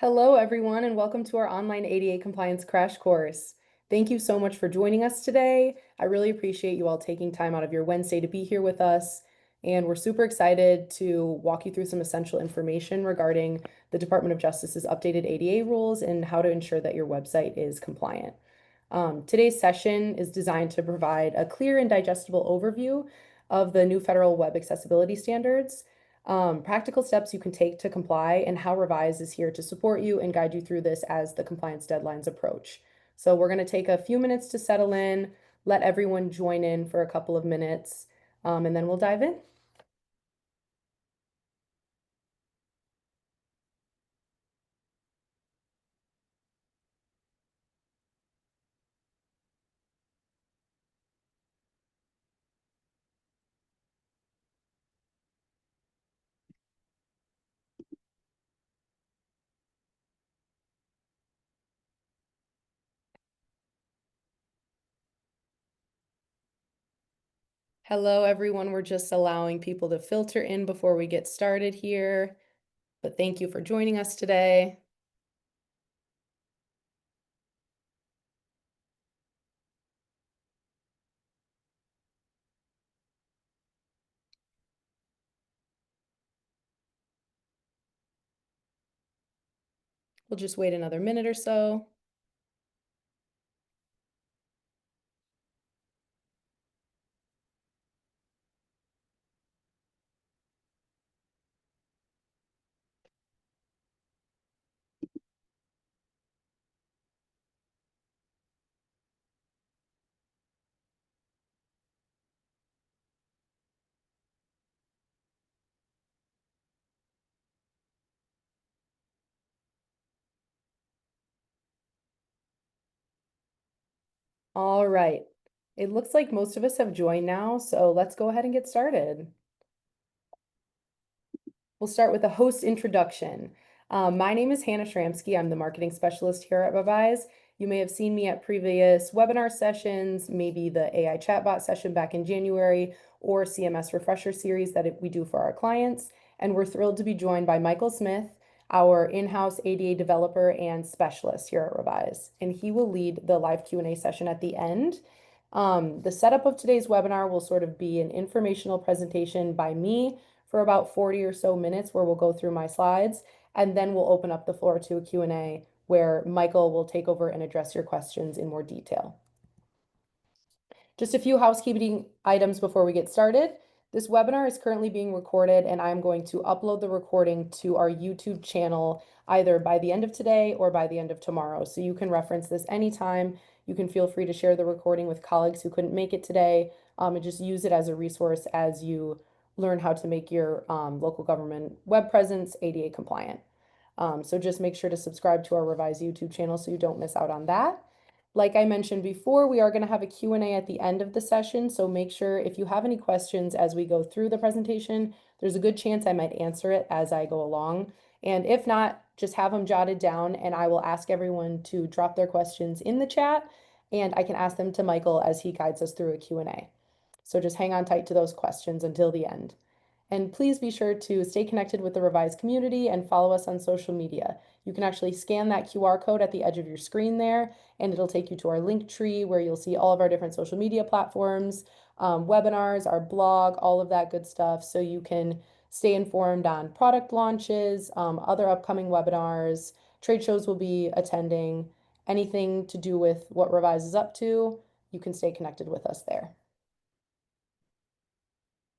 Hello, everyone, and welcome to our online ADA compliance crash course. Thank you so much for joining us today. I really appreciate you all taking time out of your Wednesday to be here with us. And we're super excited to walk you through some essential information regarding the Department of Justice's updated ADA rules and how to ensure that your website is compliant. Today's session is designed to provide a clear and digestible overview of the new federal web accessibility standards, practical steps you can take to comply, and how Revize is here to support you and guide you through this as the compliance deadlines approach. So we're going to take a few minutes to settle in, let everyone join in for a couple of minutes, and then we'll dive in. Hello, everyone. We're just allowing people to filter in before we get started here, but thank you for joining us today. We'll just wait another minute or so. All right. It looks like most of us have joined now, so let's go ahead and get started. We'll start with a host introduction. My name is Hannah Shramsky. I'm the marketing specialist here at Revize. You may have seen me at previous webinar sessions, maybe the AI chatbot session back in January, or CMS refresher series that we do for our clients. And we're thrilled to be joined by Michael Smith, our in-house ADA developer and specialist here at Revize. And he will lead the live Q&A session at the end. The setup of today's webinar will sort of be an informational presentation by me for about 40 or so minutes where we'll go through my slides, and then we'll open up the floor to a Q&A where Michael will take over and address your questions in more detail. Just a few housekeeping items before we get started. This webinar is currently being recorded, and I'm going to upload the recording to our YouTube channel either by the end of today or by the end of tomorrow. So you can reference this anytime. You can feel free to share the recording with colleagues who couldn't make it today, and just use it as a resource as you learn how to make your local government web presence ADA compliant. So just make sure to subscribe to our Revize YouTube channel so you don't miss out on that. Like I mentioned before, we are going to have a Q&A at the end of the session, so make sure if you have any questions as we go through the presentation, there's a good chance I might answer it as I go along. And if not, just have them jotted down and I will ask everyone to drop their questions in the chat and I can ask them to Michael as he guides us through a Q&A. So just hang on tight to those questions until the end. And please be sure to stay connected with the Revize community and follow us on social media. You can actually scan that QR code at the edge of your screen there, and it'll take you to our link tree where you'll see all of our different social media platforms, webinars, our blog, all of that good stuff. So you can stay informed on product launches, other upcoming webinars, trade shows we'll be attending, anything to do with what Revize is up to. You can stay connected with us there.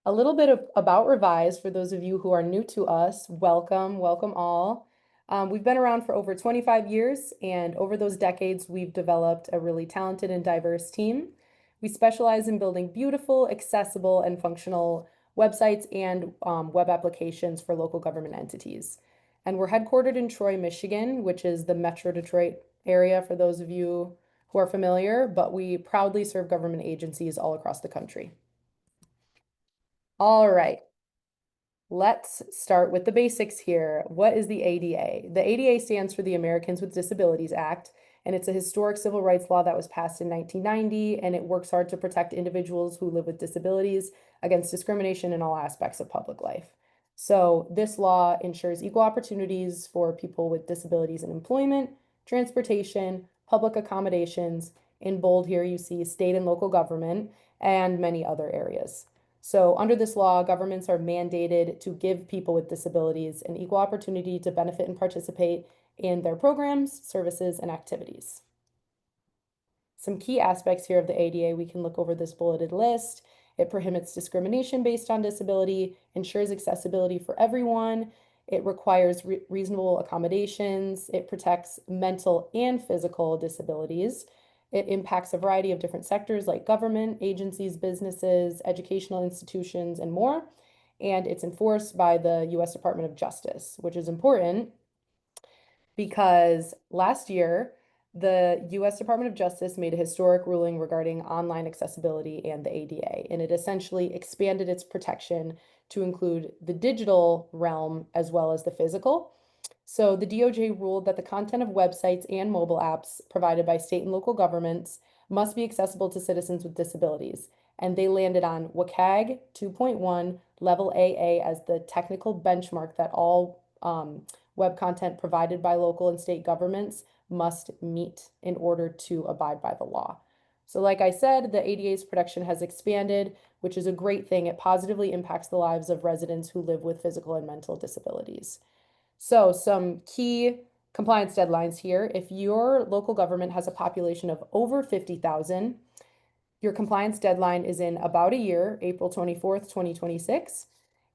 A little bit about Revize for those of you who are new to us. Welcome, welcome all. We've been around for over 25 years, and over those decades, we've developed a really talented and diverse team. We specialize in building beautiful, accessible, and functional websites and web applications for local government entities. And we're headquartered in Troy, Michigan, which is the Metro Detroit area for those of you who are familiar, but we proudly serve government agencies all across the country. All right. Let's start with the basics here. What is the ADA? The ADA stands for the Americans with Disabilities Act, and it's a historic civil rights law that was passed in 1990, and it works hard to protect individuals who live with disabilities against discrimination in all aspects of public life. So this law ensures equal opportunities for people with disabilities in employment, transportation, public accommodations. In bold here, you see state and local government and many other areas. So under this law, governments are mandated to give people with disabilities an equal opportunity to benefit and participate in their programs, services, and activities. Some key aspects here of the ADA, we can look over this bulleted list. It prohibits discrimination based on disability, ensures accessibility for everyone. It requires reasonable accommodations. It protects mental and physical disabilities. It impacts a variety of different sectors like government, agencies, businesses, educational institutions, and more. And it's enforced by the U.S. Department of Justice, which is important because last year, the U.S. Department of Justice made a historic ruling regarding online accessibility and the ADA, and it essentially expanded its protection to include the digital realm as well as the physical. So the DOJ ruled that the content of websites and mobile apps provided by state and local governments must be accessible to citizens with disabilities. And they landed on WCAG 2.1 level AA as the technical benchmark that all web content provided by local and state governments must meet in order to abide by the law. So like I said, the ADA's protection has expanded, which is a great thing. It positively impacts the lives of residents who live with physical and mental disabilities. So some key compliance deadlines here. If your local government has a population of over 50,000, your compliance deadline is in about a year, April 24th, 2026.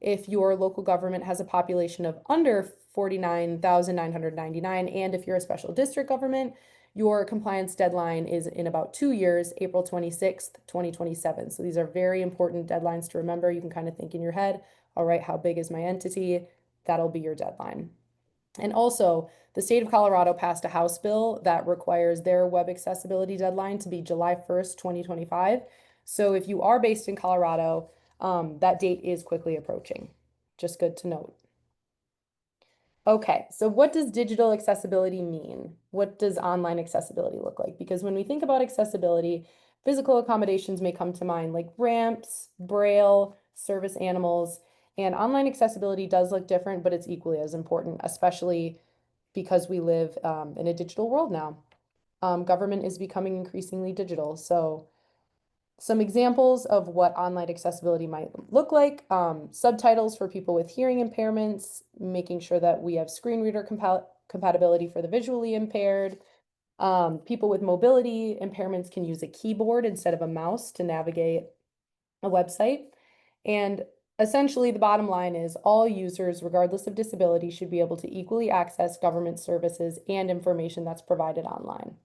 If your local government has a population of under 49,999, and if you're a special district government, your compliance deadline is in about 2 years, April 26th, 2027. So these are very important deadlines to remember. You can kind of think in your head, all right, how big is my entity? That'll be your deadline. And also, the state of Colorado passed a House bill that requires their web accessibility deadline to be July 1st, 2025. So if you are based in Colorado, that date is quickly approaching. Just good to note. Okay, so what does digital accessibility mean? What does online accessibility look like? Because when we think about accessibility, physical accommodations may come to mind like ramps, braille, service animals, and online accessibility does look different, but it's equally as important, especially because we live in a digital world now. Government is becoming increasingly digital. So some examples of what online accessibility might look like, subtitles for people with hearing impairments, making sure that we have screen reader compatibility for the visually impaired. People with mobility impairments can use a keyboard instead of a mouse to navigate a website. And essentially, the bottom line is all users, regardless of disability, should be able to equally access government services and information that's provided online.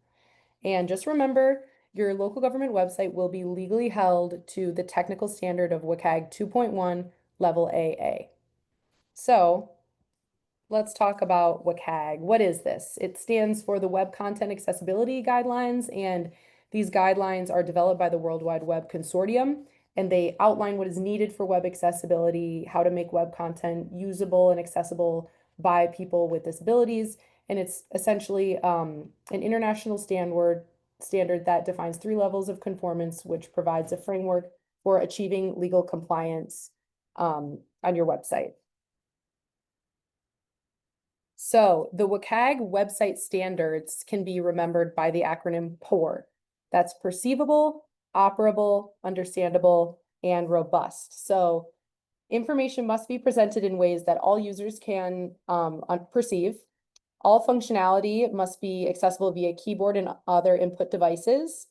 And just remember, your local government website will be legally held to the technical standard of WCAG 2.1 level AA. So let's talk about WCAG. What is this? It stands for the Web Content Accessibility Guidelines, and these guidelines are developed by the World Wide Web Consortium, and they outline what is needed for web accessibility, how to make web content usable and accessible by people with disabilities. And it's essentially an international standard that defines 3 levels of conformance, which provides a framework for achieving legal compliance on your website. So the WCAG website standards can be remembered by the acronym POUR. That's perceivable, operable, understandable, and robust. So information must be presented in ways that all users can perceive. All functionality must be accessible via keyboard and other input devices.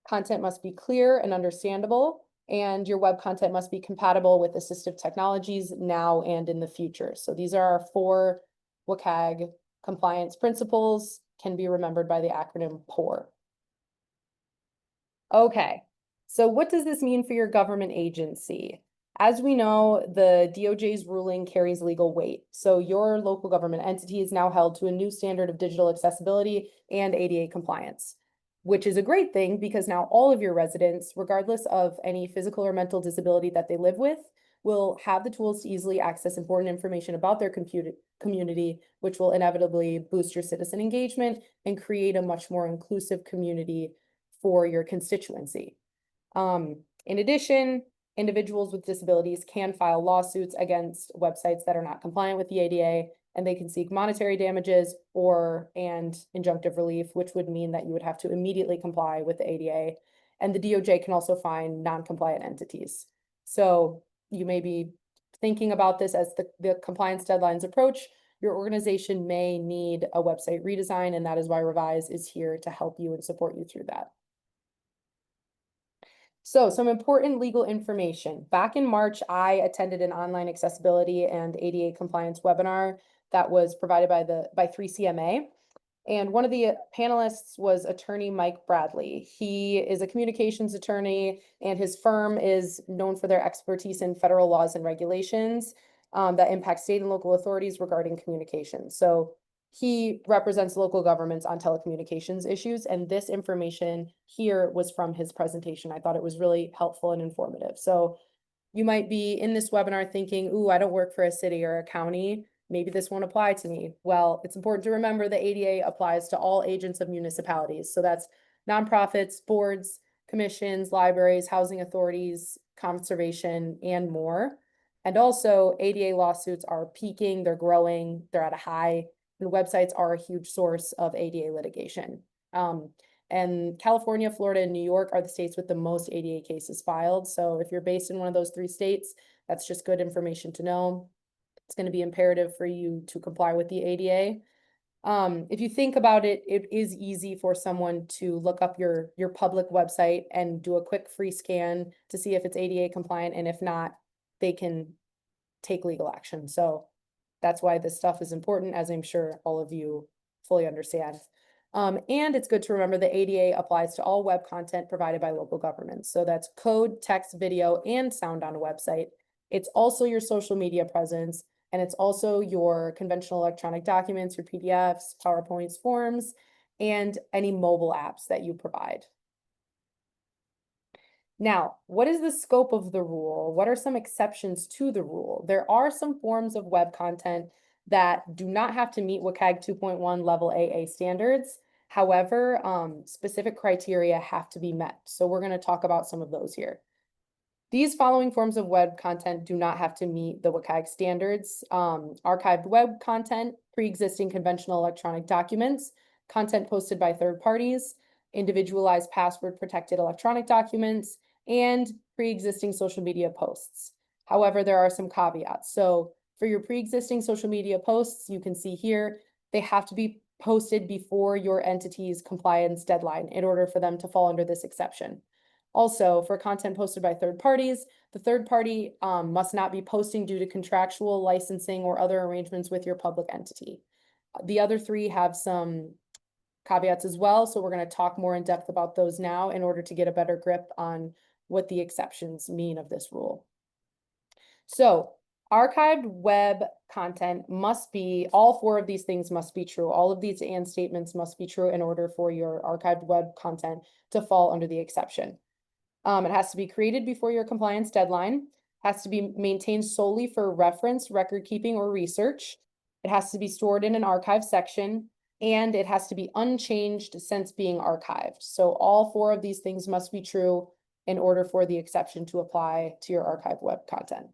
Content must be clear and understandable, and your web content must be compatible with assistive technologies now and in the future. So these are our 4 WCAG compliance principles, can be remembered by the acronym POUR. Okay, so what does this mean for your government agency? As we know, the DOJ's ruling carries legal weight. So your local government entity is now held to a new standard of digital accessibility and ADA compliance, which is a great thing because now all of your residents, regardless of any physical or mental disability that they live with, will have the tools to easily access important information about their community, which will inevitably boost your citizen engagement and create a much more inclusive community for your constituency. In addition, Individuals with disabilities can file lawsuits against websites that are not compliant with the ADA, and they can seek monetary damages and injunctive relief, which would mean that you would have to immediately comply with the ADA. And the DOJ can also fine non-compliant entities. So you may be thinking about this as the compliance deadlines approach. Your organization may need a website redesign, and that is why Revize is here to help you and support you through that. So some important legal information. Back in March, I attended an online accessibility and ADA compliance webinar that was provided by 3CMA. And one of the panelists was attorney Mike Bradley. He is a communications attorney, and his firm is known for their expertise in federal laws and regulations that impact state and local authorities regarding communications. So he represents local governments on telecommunications issues, and this information here was from his presentation. I thought it was really helpful and informative. So you might be in this webinar thinking, ooh, I don't work for a city or a county. Maybe this won't apply to me. Well, it's important to remember the ADA applies to all agents of municipalities. So that's nonprofits, boards, commissions, libraries, housing authorities, conservation, and more. And also ADA lawsuits are peaking, they're growing, they're at a high, and websites are a huge source of ADA litigation. And California, Florida, and New York are the states with the most ADA cases filed. So if you're based in one of those 3 states, that's just good information to know. It's going to be imperative for you to comply with the ADA. If you think about it, it is easy for someone to look up your public website and do a quick free scan to see if it's ADA compliant, and if not, they can take legal action. So that's why this stuff is important, as I'm sure all of you fully understand. And it's good to remember the ADA applies to all web content provided by local governments. So that's code, text, video, and sound on a website. It's also your social media presence, and it's also your conventional electronic documents, your PDFs, PowerPoints, forms, and any mobile apps that you provide. Now, what is the scope of the rule? What are some exceptions to the rule? There are some forms of web content that do not have to meet WCAG 2.1 level AA standards. However, specific criteria have to be met. So we're going to talk about some of those here. These following forms of web content do not have to meet the WCAG standards. Archived web content, pre-existing conventional electronic documents, content posted by third parties, individualized password protected electronic documents, and pre-existing social media posts. However, there are some caveats. So for your pre-existing social media posts, you can see here, they have to be posted before your entity's compliance deadline in order for them to fall under this exception. Also, for content posted by third parties, the third party must not be posting due to contractual licensing or other arrangements with your public entity. The other 3 have some caveats as well, so we're going to talk more in depth about those now in order to get a better grip on what the exceptions mean of this rule. So archived web content must be, all 4 of these things must be true. All of these and statements must be true in order for your archived web content to fall under the exception. It has to be created before your compliance deadline, has to be maintained solely for reference, record keeping, or research. It has to be stored in an archive section, and it has to be unchanged since being archived. So all 4 of these things must be true in order for the exception to apply to your archived web content.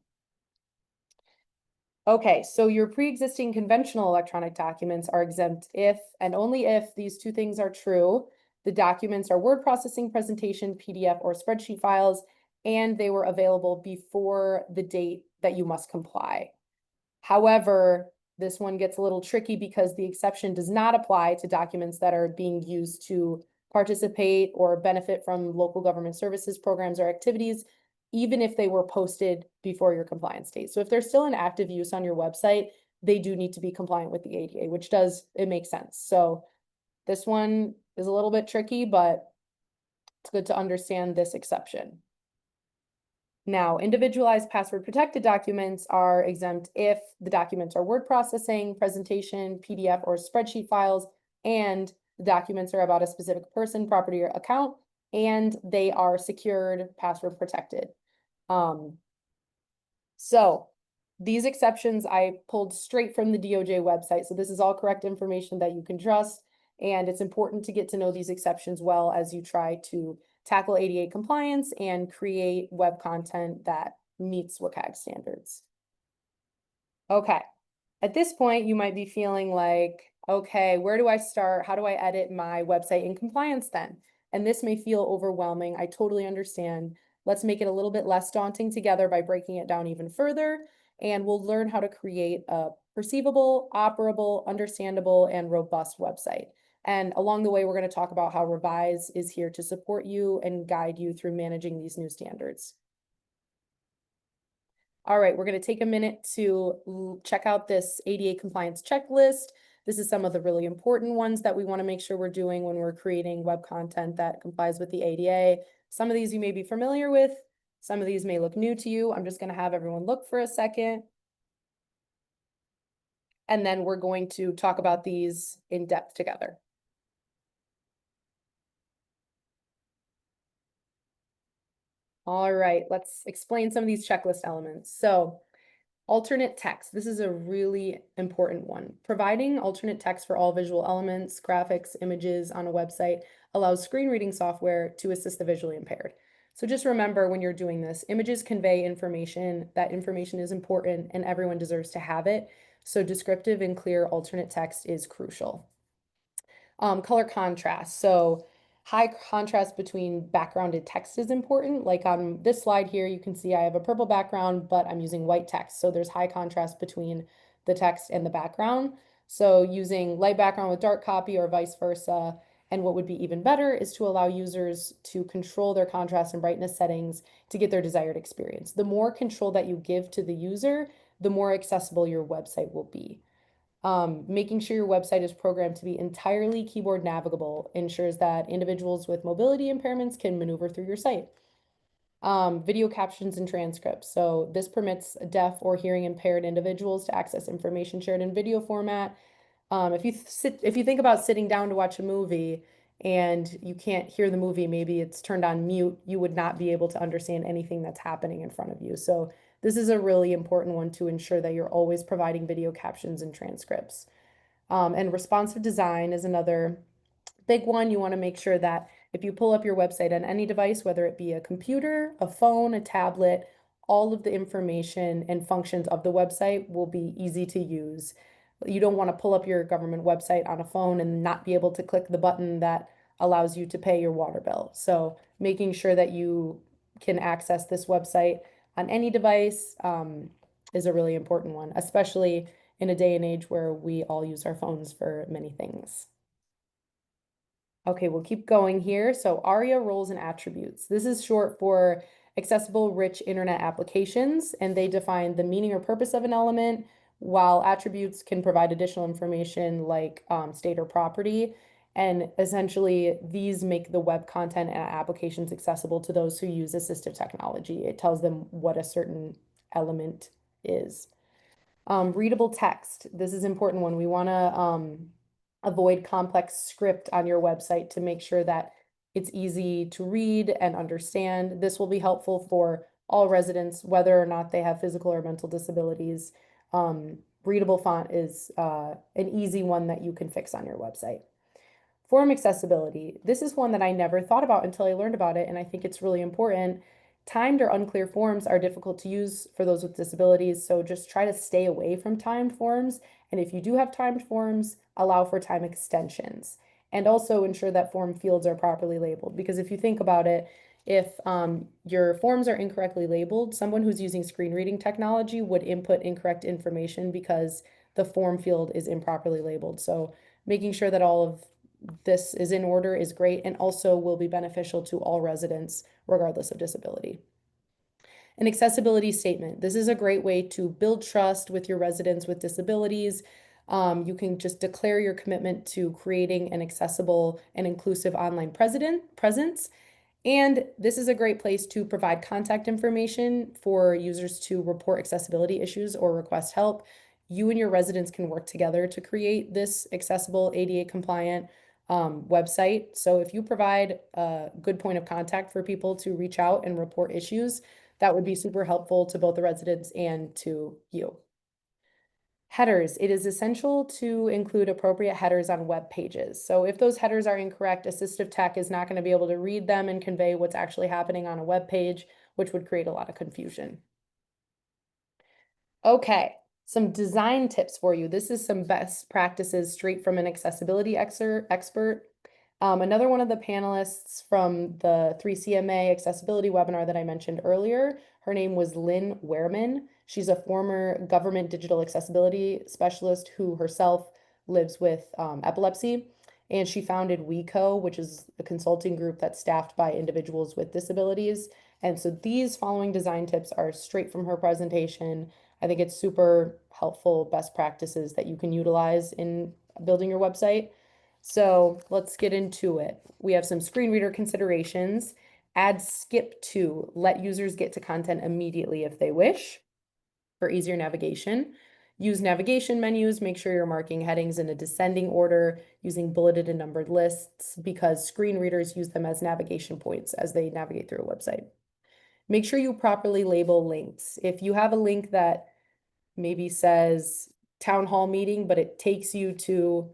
Okay, so your pre-existing conventional electronic documents are exempt if and only if these 2 things are true. The documents are word processing, presentation, PDF, or spreadsheet files, and they were available before the date that you must comply. However, this one gets a little tricky because the exception does not apply to documents that are being used to participate or benefit from local government services, programs, or activities, even if they were posted before your compliance date. So if they're still in active use on your website, they do need to be compliant with the ADA, which it makes sense. So this one is a little bit tricky, but it's good to understand this exception. Now, individualized password protected documents are exempt if the documents are word processing, presentation, PDF, or spreadsheet files, and the documents are about a specific person, property, or account, and they are secured, password protected. So these exceptions I pulled straight from the DOJ website. So this is all correct information that you can trust. And it's important to get to know these exceptions well as you try to tackle ADA compliance, and create web content that meets WCAG standards. Okay, at this point, you might be feeling like, okay, where do I start? How do I edit my website in compliance then? And this may feel overwhelming. I totally understand. Let's make it a little bit less daunting together by breaking it down even further. And we'll learn how to create a perceivable, operable, understandable, and robust website. And along the way, we're going to talk about how Revize is here to support you and guide you through managing these new standards. All right, we're going to take a minute to check out this ADA compliance checklist. This is some of the really important ones that we want to make sure we're doing when we're creating web content that complies with the ADA. Some of these you may be familiar with. Some of these may look new to you. I'm just going to have everyone look for a second. And then we're going to talk about these in depth together. All right, let's explain some of these checklist elements. So, alternate text. This is a really important one. Providing alternate text for all visual elements, graphics, images on a website allows screen reading software to assist the visually impaired. So just remember when you're doing this, images convey information. That information is important and everyone deserves to have it. So descriptive and clear alternate text is crucial. Color contrast. So high contrast between background and text is important. Like on this slide here, you can see I have a purple background, but I'm using white text. So there's high contrast between the text and the background. So using light background with dark copy or vice versa. And what would be even better is to allow users to control their contrast and brightness settings to get their desired experience. The more control that you give to the user, the more accessible your website will be. Making sure your website is programmed to be entirely keyboard navigable ensures that individuals with mobility impairments can maneuver through your site. Video captions and transcripts. So this permits deaf or hearing impaired individuals to access information shared in video format. If you think about sitting down to watch a movie and you can't hear the movie, maybe it's turned on mute, you would not be able to understand anything that's happening in front of you. So this is a really important one to ensure that you're always providing video captions and transcripts. And responsive design is another big one. You want to make sure that if you pull up your website on any device, whether it be a computer, a phone, a tablet, all of the information and functions of the website will be easy to use. You don't want to pull up your government website on a phone and not be able to click the button that allows you to pay your water bill. So making sure that you can access this website on any device is a really important one, especially in a day and age where we all use our phones for many things. Okay, we'll keep going here. So ARIA roles and attributes. This is short for accessible rich internet applications, and they define the meaning or purpose of an element, while attributes can provide additional information like state or property. And essentially, these make the web content and applications accessible to those who use assistive technology. It tells them what a certain element is. Readable text. This is an important one. We want to avoid complex script on your website to make sure that it's easy to read and understand. This will be helpful for all residents, whether or not they have physical or mental disabilities. Readable font is an easy one that you can fix on your website. Form accessibility. This is one that I never thought about until I learned about it, and I think it's really important. Timed or unclear forms are difficult to use for those with disabilities, so just try to stay away from timed forms. And if you do have timed forms, allow for time extensions. And also ensure that form fields are properly labeled, because if you think about it, if your forms are incorrectly labeled, someone who's using screen reading technology would input incorrect information because the form field is improperly labeled. So making sure that all of this is in order is great and also will be beneficial to all residents regardless of disability. An accessibility statement. This is a great way to build trust with your residents with disabilities. You can just declare your commitment to creating an accessible and inclusive online presence. And this is a great place to provide contact information for users to report accessibility issues or request help. You and your residents can work together to create this accessible ADA compliant website. So if you provide a good point of contact for people to reach out and report issues, that would be super helpful to both the residents and to you. Headers. It is essential to include appropriate headers on web pages. So if those headers are incorrect, assistive tech is not going to be able to read them and convey what's actually happening on a web page, which would create a lot of confusion. Okay, some design tips for you. This is some best practices straight from an accessibility expert. Another one of the panelists from the 3CMA accessibility webinar that I mentioned earlier, her name was Lynn Wehrman. She's a former government digital accessibility specialist who herself lives with epilepsy. And she founded WeCo, which is a consulting group that's staffed by individuals with disabilities. And so these following design tips are straight from her presentation. I think it's super helpful best practices that you can utilize in building your website. So let's get into it. We have some screen reader considerations. Add skip to, let users get to content immediately if they wish for easier navigation. Use navigation menus, make sure you're marking headings in a descending order using bulleted and numbered lists because screen readers use them as navigation points as they navigate through a website. Make sure you properly label links. If you have a link that maybe says town hall meeting, but it takes you to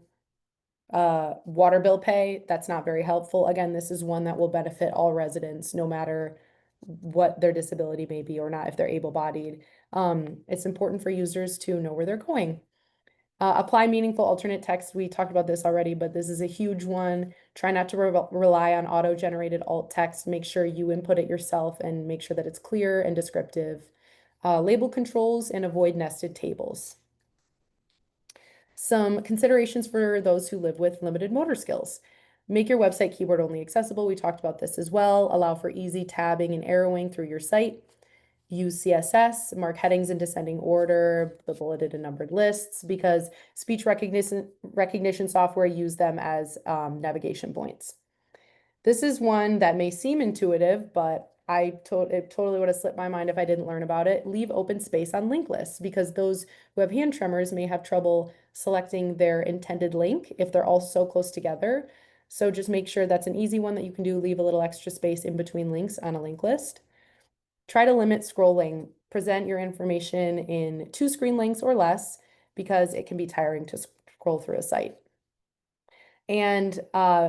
water bill pay, that's not very helpful. Again, this is one that will benefit all residents, no matter what their disability may be or not, if they're able-bodied. It's important for users to know where they're going. Apply meaningful alternate text. We talked about this already, but this is a huge one. Try not to rely on auto-generated alt text. Make sure you input it yourself and make sure that it's clear and descriptive. Label controls and avoid nested tables. Some considerations for those who live with limited motor skills. Make your website keyboard only accessible. We talked about this as well. Allow for easy tabbing and arrowing through your site. Use CSS, mark headings in descending order, the bulleted and numbered lists, because speech recognition software use them as navigation points. This is one that may seem intuitive, but it totally would have slipped my mind if I didn't learn about it. Leave open space on link lists because those who have hand tremors may have trouble selecting their intended link if they're all so close together. So just make sure that's an easy one that you can do. Leave a little extra space in between links on a link list. Try to limit scrolling. Present your information in 2 screen links or less because it can be tiring to scroll through a site. And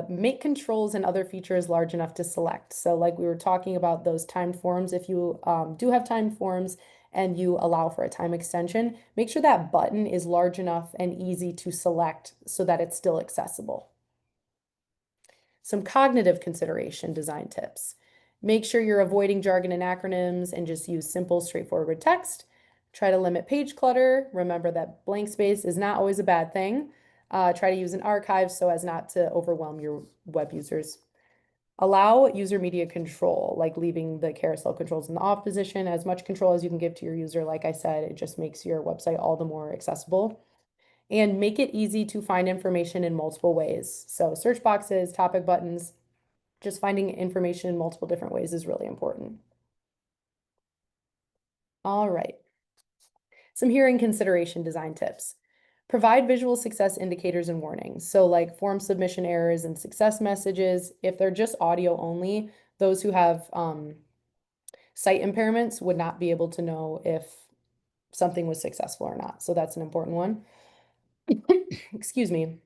make controls and other features large enough to select. So like we were talking about those timed forms, if you do have timed forms and you allow for a time extension, make sure that button is large enough and easy to select so that it's still accessible. Some cognitive consideration design tips. Make sure you're avoiding jargon and acronyms and just use simple, straightforward text. Try to limit page clutter. Remember that blank space is not always a bad thing. Try to use an archive so as not to overwhelm your web users. Allow user media control, like leaving the carousel controls in the off position, as much control as you can give to your user. Like I said, it just makes your website all the more accessible. And make it easy to find information in multiple ways. So search boxes, topic buttons, just finding information in multiple different ways is really important. All right. Some hearing consideration design tips. Provide visual success indicators and warnings. So like form submission errors and success messages. If they're just audio only, those who have sight impairments would not be able to know if something was successful or not. So that's an important one. Excuse me.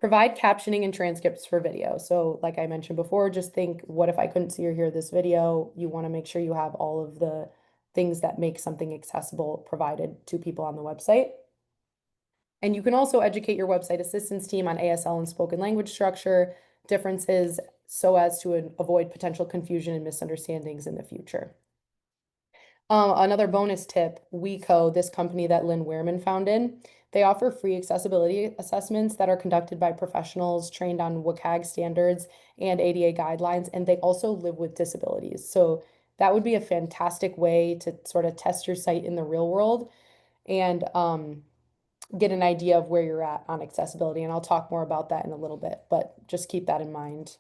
Provide captioning and transcripts for video. So like I mentioned before, just think, what if I couldn't see or hear this video? You want to make sure you have all of the things that make something accessible provided to people on the website. And you can also educate your website assistance team on ASL and spoken language structure differences so as to avoid potential confusion and misunderstandings in the future. Another bonus tip, WeCo, this company that Lynn Wehrman founded, they offer free accessibility assessments that are conducted by professionals trained on WCAG standards and ADA guidelines, and they also live with disabilities. So that would be a fantastic way to sort of test your site in the real world and get an idea of where you're at on accessibility. And I'll talk more about that in a little bit, but just keep that in mind.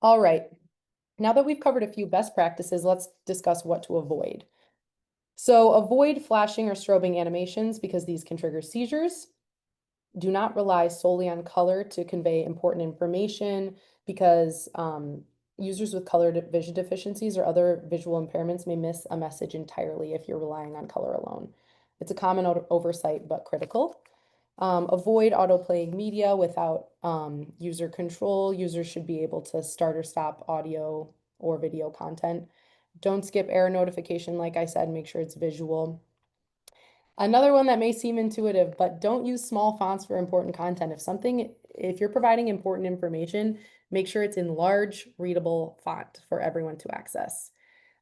All right. Now that we've covered a few best practices, let's discuss what to avoid. So avoid flashing or strobing animations because these can trigger seizures. Do not rely solely on color to convey important information because Users with color vision deficiencies or other visual impairments may miss a message entirely if you're relying on color alone. It's a common oversight, but critical. Avoid auto-playing media without user control. Users should be able to start or stop audio or video content. Don't skip error notification, like I said, make sure it's visual. Another one that may seem intuitive, but don't use small fonts for important content. If you're providing important information, make sure it's in large, readable font for everyone to access.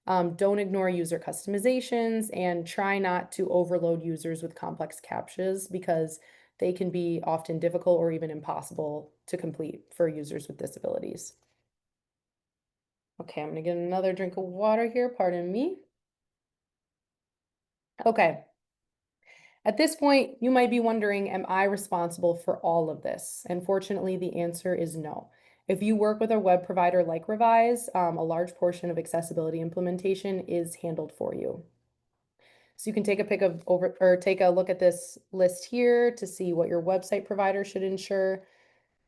Don't ignore user customizations and try not to overload users with complex captchas because they can be often difficult or even impossible to complete for users with disabilities. Okay, I'm gonna get another drink of water here, pardon me. Okay. At this point, you might be wondering, am I responsible for all of this? And fortunately, the answer is no. If you work with a web provider like Revize, a large portion of accessibility implementation is handled for you. So you can take take a look at this list here to see what your website provider should ensure.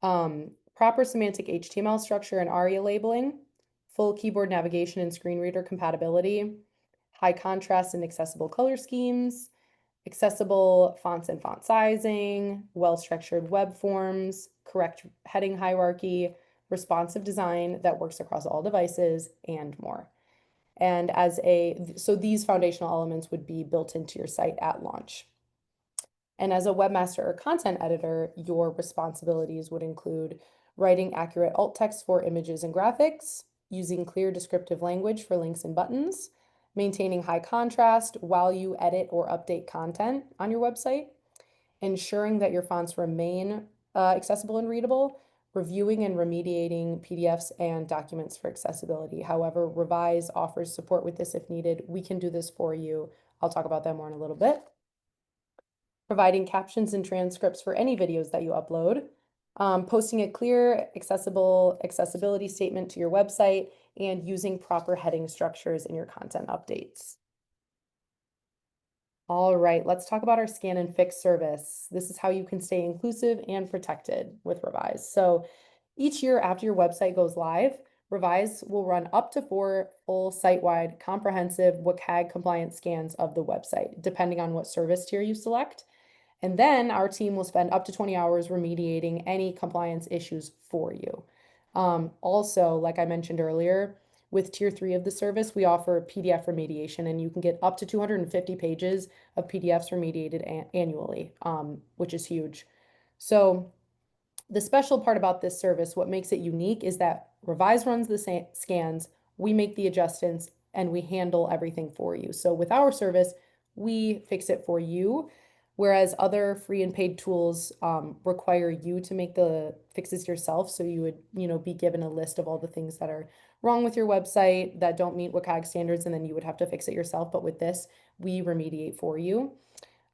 Proper semantic HTML structure and ARIA labeling, full keyboard navigation and screen reader compatibility, high contrast and accessible color schemes, accessible fonts and font sizing, well-structured web forms, correct heading hierarchy, responsive design that works across all devices, and more. And so these foundational elements would be built into your site at launch. And as a webmaster or content editor, your responsibilities would include writing accurate alt text for images and graphics, using clear descriptive language for links and buttons, maintaining high contrast while you edit or update content on your website, ensuring that your fonts remain accessible and readable, reviewing and remediating PDFs and documents for accessibility. However, Revize offers support with this if needed. We can do this for you. I'll talk about that more in a little bit. Providing captions and transcripts for any videos that you upload, posting a clear, accessibility statement to your website, and using proper heading structures in your content updates. All right, let's talk about our scan and fix service. This is how you can stay inclusive and protected with Revize. So each year after your website goes live, Revize will run up to 4 full site-wide comprehensive WCAG compliant scans of the website, depending on what service tier you select. And then our team will spend up to 20 hours remediating any compliance issues for you. Also, like I mentioned earlier, with tier 3 of the service, we offer PDF remediation, and you can get up to 250 pages of PDFs remediated annually, which is huge. So the special part about this service, what makes it unique, is that Revize runs the scans, we make the adjustments, and we handle everything for you. So with our service, we fix it for you, whereas other free and paid tools require you to make the fixes yourself. So you would, be given a list of all the things that are wrong with your website that don't meet WCAG standards, and then you would have to fix it yourself. But with this, we remediate for you.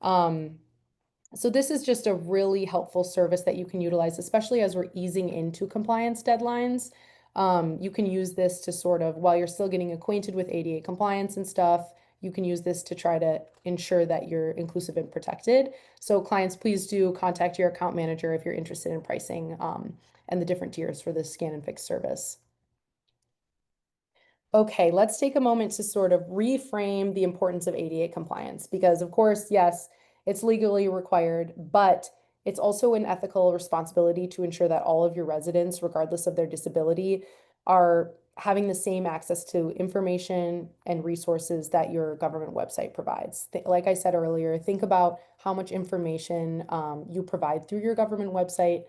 So this is just a really helpful service that you can utilize, especially as we're easing into compliance deadlines. You can use this to sort of, while you're still getting acquainted with ADA compliance and stuff, you can use this to try to ensure that you're inclusive and protected. So clients, please do contact your account manager if you're interested in pricing and the different tiers for this scan and fix service. Okay, let's take a moment to sort of reframe the importance of ADA compliance because, of course, yes, it's legally required, but it's also an ethical responsibility to ensure that all of your residents, regardless of their disability, are having the same access to information and resources that your government website provides. Like I said earlier, think about how much information you provide through your government website.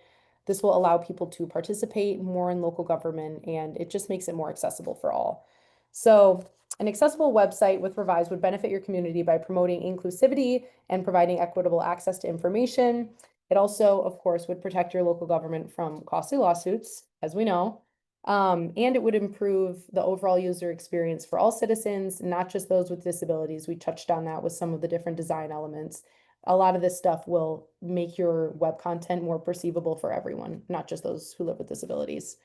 This will allow people to participate more in local government, and it just makes it more accessible for all. So an accessible website with Revize would benefit your community by promoting inclusivity and providing equitable access to information. It also, of course, would protect your local government from costly lawsuits, as we know, and it would improve the overall user experience for all citizens, not just those with disabilities. We touched on that with some of the different design elements. A lot of this stuff will make your web content more perceivable for everyone, not just those who live with disabilities.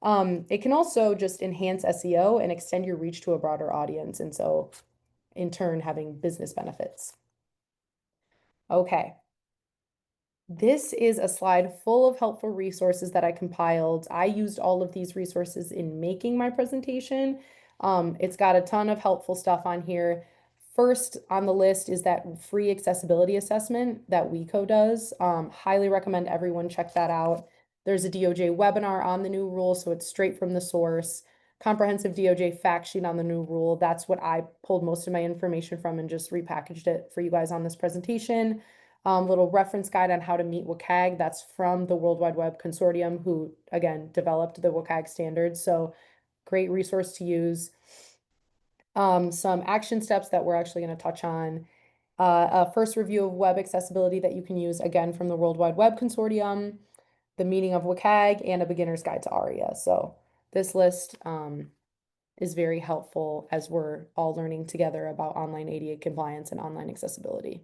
It can also just enhance SEO and extend your reach to a broader audience. And so in turn, having business benefits. Okay. This is a slide full of helpful resources that I compiled. I used all of these resources in making my presentation. It's got a ton of helpful stuff on here. First on the list is that free accessibility assessment that WECO does. Highly recommend everyone check that out. There's a DOJ webinar on the new rule, so it's straight from the source. Comprehensive DOJ fact sheet on the new rule. That's what I pulled most of my information from and just repackaged it for you guys on this presentation. Little reference guide on how to meet WCAG. That's from the World Wide Web Consortium, who again developed the WCAG standards. So great resource to use. Some action steps that we're actually going to touch on. A first review of web accessibility that you can use again from the World Wide Web Consortium, the meaning of WCAG, and a beginner's guide to ARIA. So this list is very helpful as we're all learning together about online ADA compliance and online accessibility.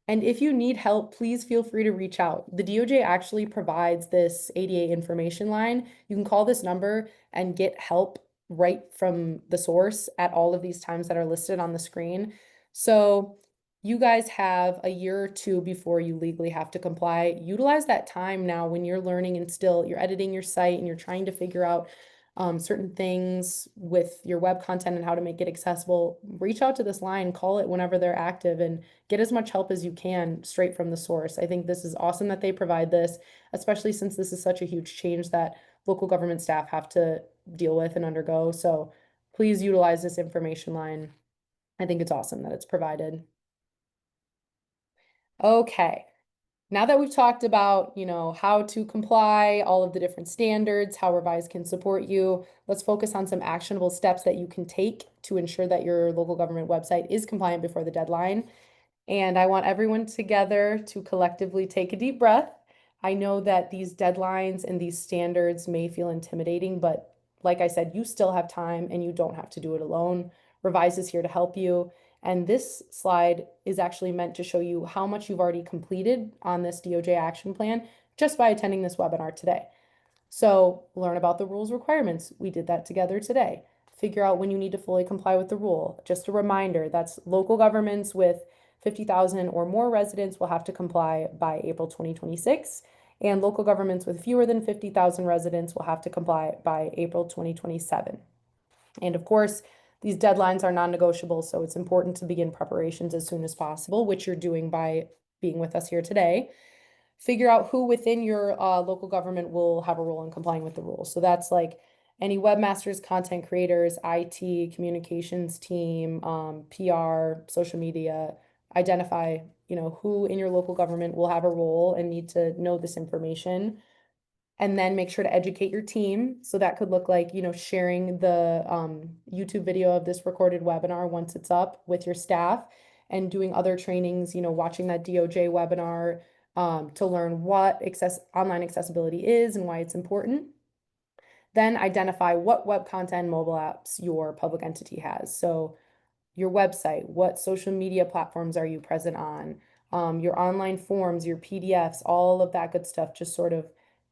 And if you need help, please feel free to reach out. The DOJ actually provides this ADA information line. You can call this number and get help right from the source at all of these times that are listed on the screen. So you guys have a year or two before you legally have to comply. Utilize that time now when you're learning and still you're editing your site and you're trying to figure out certain things with your web content and how to make it accessible. Reach out to this line, call it whenever they're active, and get as much help as you can straight from the source. I think this is awesome that they provide this, especially since this is such a huge change that local government staff have to deal with and undergo. So please utilize this information line. I think it's awesome that it's provided. Okay. Now that we've talked about, how to comply, all of the different standards, how Revize can support you, let's focus on some actionable steps that you can take to ensure that your local government website is compliant before the deadline. And I want everyone together to collectively take a deep breath. I know that these deadlines and these standards may feel intimidating, but like I said, you still have time and you don't have to do it alone. Revize is here to help you. And this slide is actually meant to show you how much you've already completed on this DOJ action plan just by attending this webinar today. So learn about the rules requirements. We did that together today. Figure out when you need to fully comply with the rule. Just a reminder, that's local governments with 50,000 or more residents will have to comply by April 2026, and local governments with fewer than 50,000 residents will have to comply by April 2027. And of course, these deadlines are non-negotiable, so it's important to begin preparations as soon as possible, which you're doing by being with us here today. Figure out who within your local government will have a role in complying with the rules. So that's like any webmasters, content creators, IT, communications team, PR, social media. Identify, who in your local government will have a role and need to know this information. And then make sure to educate your team. So that could look like, sharing the YouTube video of this recorded webinar once it's up with your staff and doing other trainings, watching that DOJ webinar to learn what online accessibility is and why it's important. Then identify what web content mobile apps your public entity has. So your website, what social media platforms are you present on, your online forms, your PDFs, all of that good stuff. Just sort of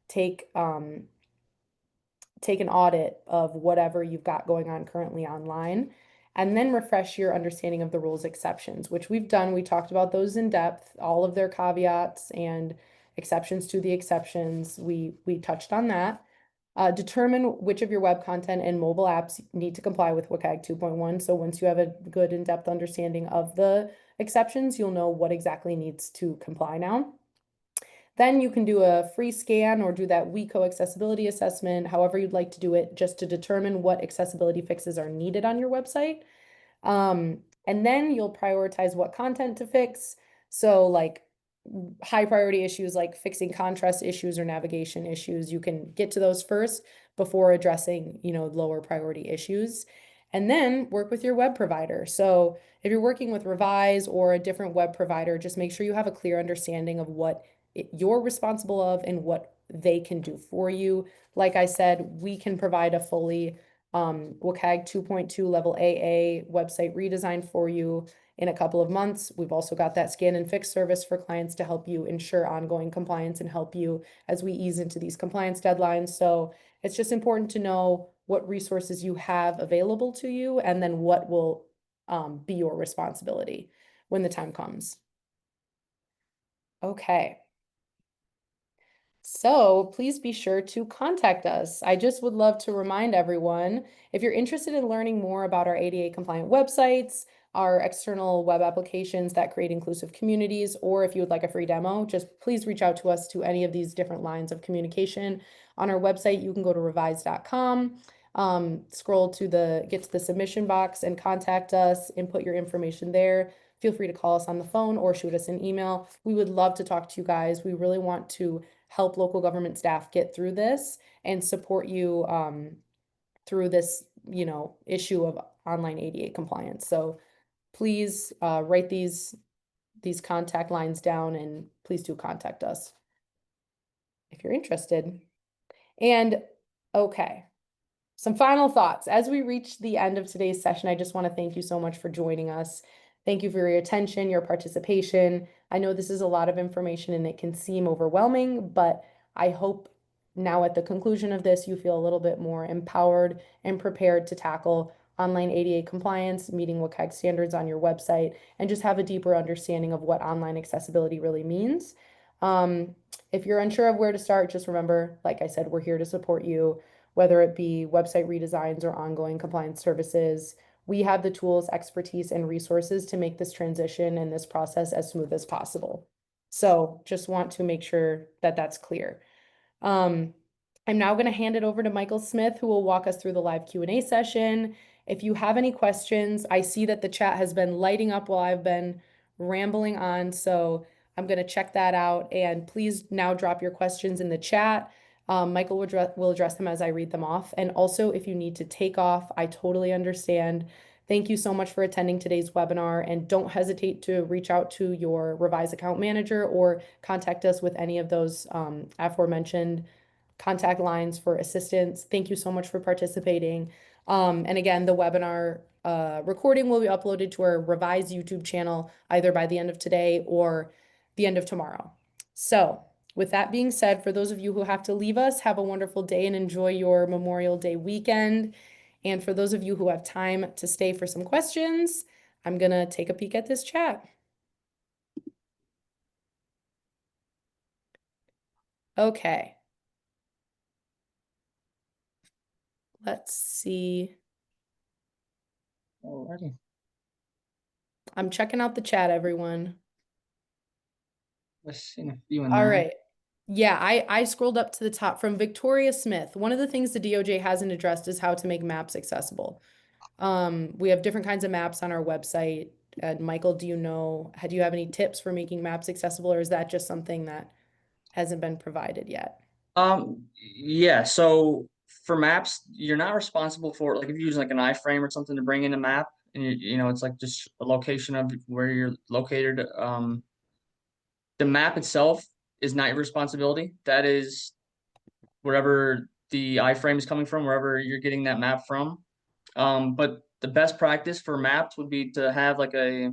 take take an audit of whatever you've got going on currently online, and then refresh your understanding of the rules exceptions, which we've done. We talked about those in depth, all of their caveats and exceptions to the exceptions. We touched on that. Determine which of your web content and mobile apps need to comply with WCAG 2.1. So once you have a good in-depth understanding of the exceptions, you'll know what exactly needs to comply now. Then you can do a free scan or do that WECO accessibility assessment, however you'd like to do it, just to determine what accessibility fixes are needed on your website. And then you'll prioritize what content to fix. So like high priority issues like fixing contrast issues or navigation issues, you can get to those first before addressing, lower priority issues. And then work with your web provider. So if you're working with Revize or a different web provider, just make sure you have a clear understanding of what you're responsible of and what they can do for you. Like I said, we can provide a fully WCAG 2.2 level AA website redesign for you in a couple of months. We've also got that scan and fix service for clients to help you ensure ongoing compliance and help you as we ease into these compliance deadlines. So it's just important to know what resources you have available to you and then what will be your responsibility when the time comes. Okay. So please be sure to contact us. I just would love to remind everyone, if you're interested in learning more about our ADA compliant websites, our external web applications that create inclusive communities, or if you would like a free demo, just please reach out to us to any of these different lines of communication. On our website, you can go to revize.com, scroll to get to the submission box and contact us, input your information there. Feel free to call us on the phone or shoot us an email. We would love to talk to you guys. We really want to help local government staff get through this and support you through this, issue of online ADA compliance. So please write these contact lines down and please do contact us if you're interested. And okay. Some final thoughts. As we reach the end of today's session, I just want to thank you so much for joining us. Thank you for your attention, your participation. I know this is a lot of information and it can seem overwhelming, but I hope now at the conclusion of this, you feel a little bit more empowered and prepared to tackle online ADA compliance, meeting WCAG standards on your website, and just have a deeper understanding of what online accessibility really means. If you're unsure of where to start, just remember, like I said, we're here to support you, whether it be website redesigns or ongoing compliance services. We have the tools, expertise, and resources to make this transition and this process as smooth as possible. So just want to make sure that that's clear. I'm now going to hand it over to Michael Smith, who will walk us through the live Q&A session. If you have any questions, I see that the chat has been lighting up while I've been rambling on, so I'm going to check that out. And please now drop your questions in the chat. Michael will address them as I read them off. And also, if you need to take off, I totally understand. Thank you so much for attending today's webinar, and don't hesitate to reach out to your Revize account manager or contact us with any of those aforementioned contact lines for assistance. Thank you so much for participating. And again, the webinar recording will be uploaded to our Revize YouTube channel either by the end of today or the end of tomorrow. So with that being said, for those of you who have to leave us, have a wonderful day and enjoy your Memorial Day weekend. And for those of you who have time to stay for some questions, I'm going to take a peek at this chat. Okay. Let's see. Alrighty. I'm checking out the chat, everyone. Let's see a few in All there. right. Yeah, I scrolled up to the top from Victoria Smith. One of the things the DOJ hasn't addressed is how to make maps accessible. We have different kinds of maps on our website. And Michael, do you have any tips for making maps accessible, or is that just something that hasn't been provided yet? Yeah, so for maps, you're not responsible for, like, if you use like an iframe or something to bring in a map, and it's like just a location of where you're located. The map itself is not your responsibility. That is wherever the iframe is coming from, wherever you're getting that map from. But the best practice for maps would be to have like a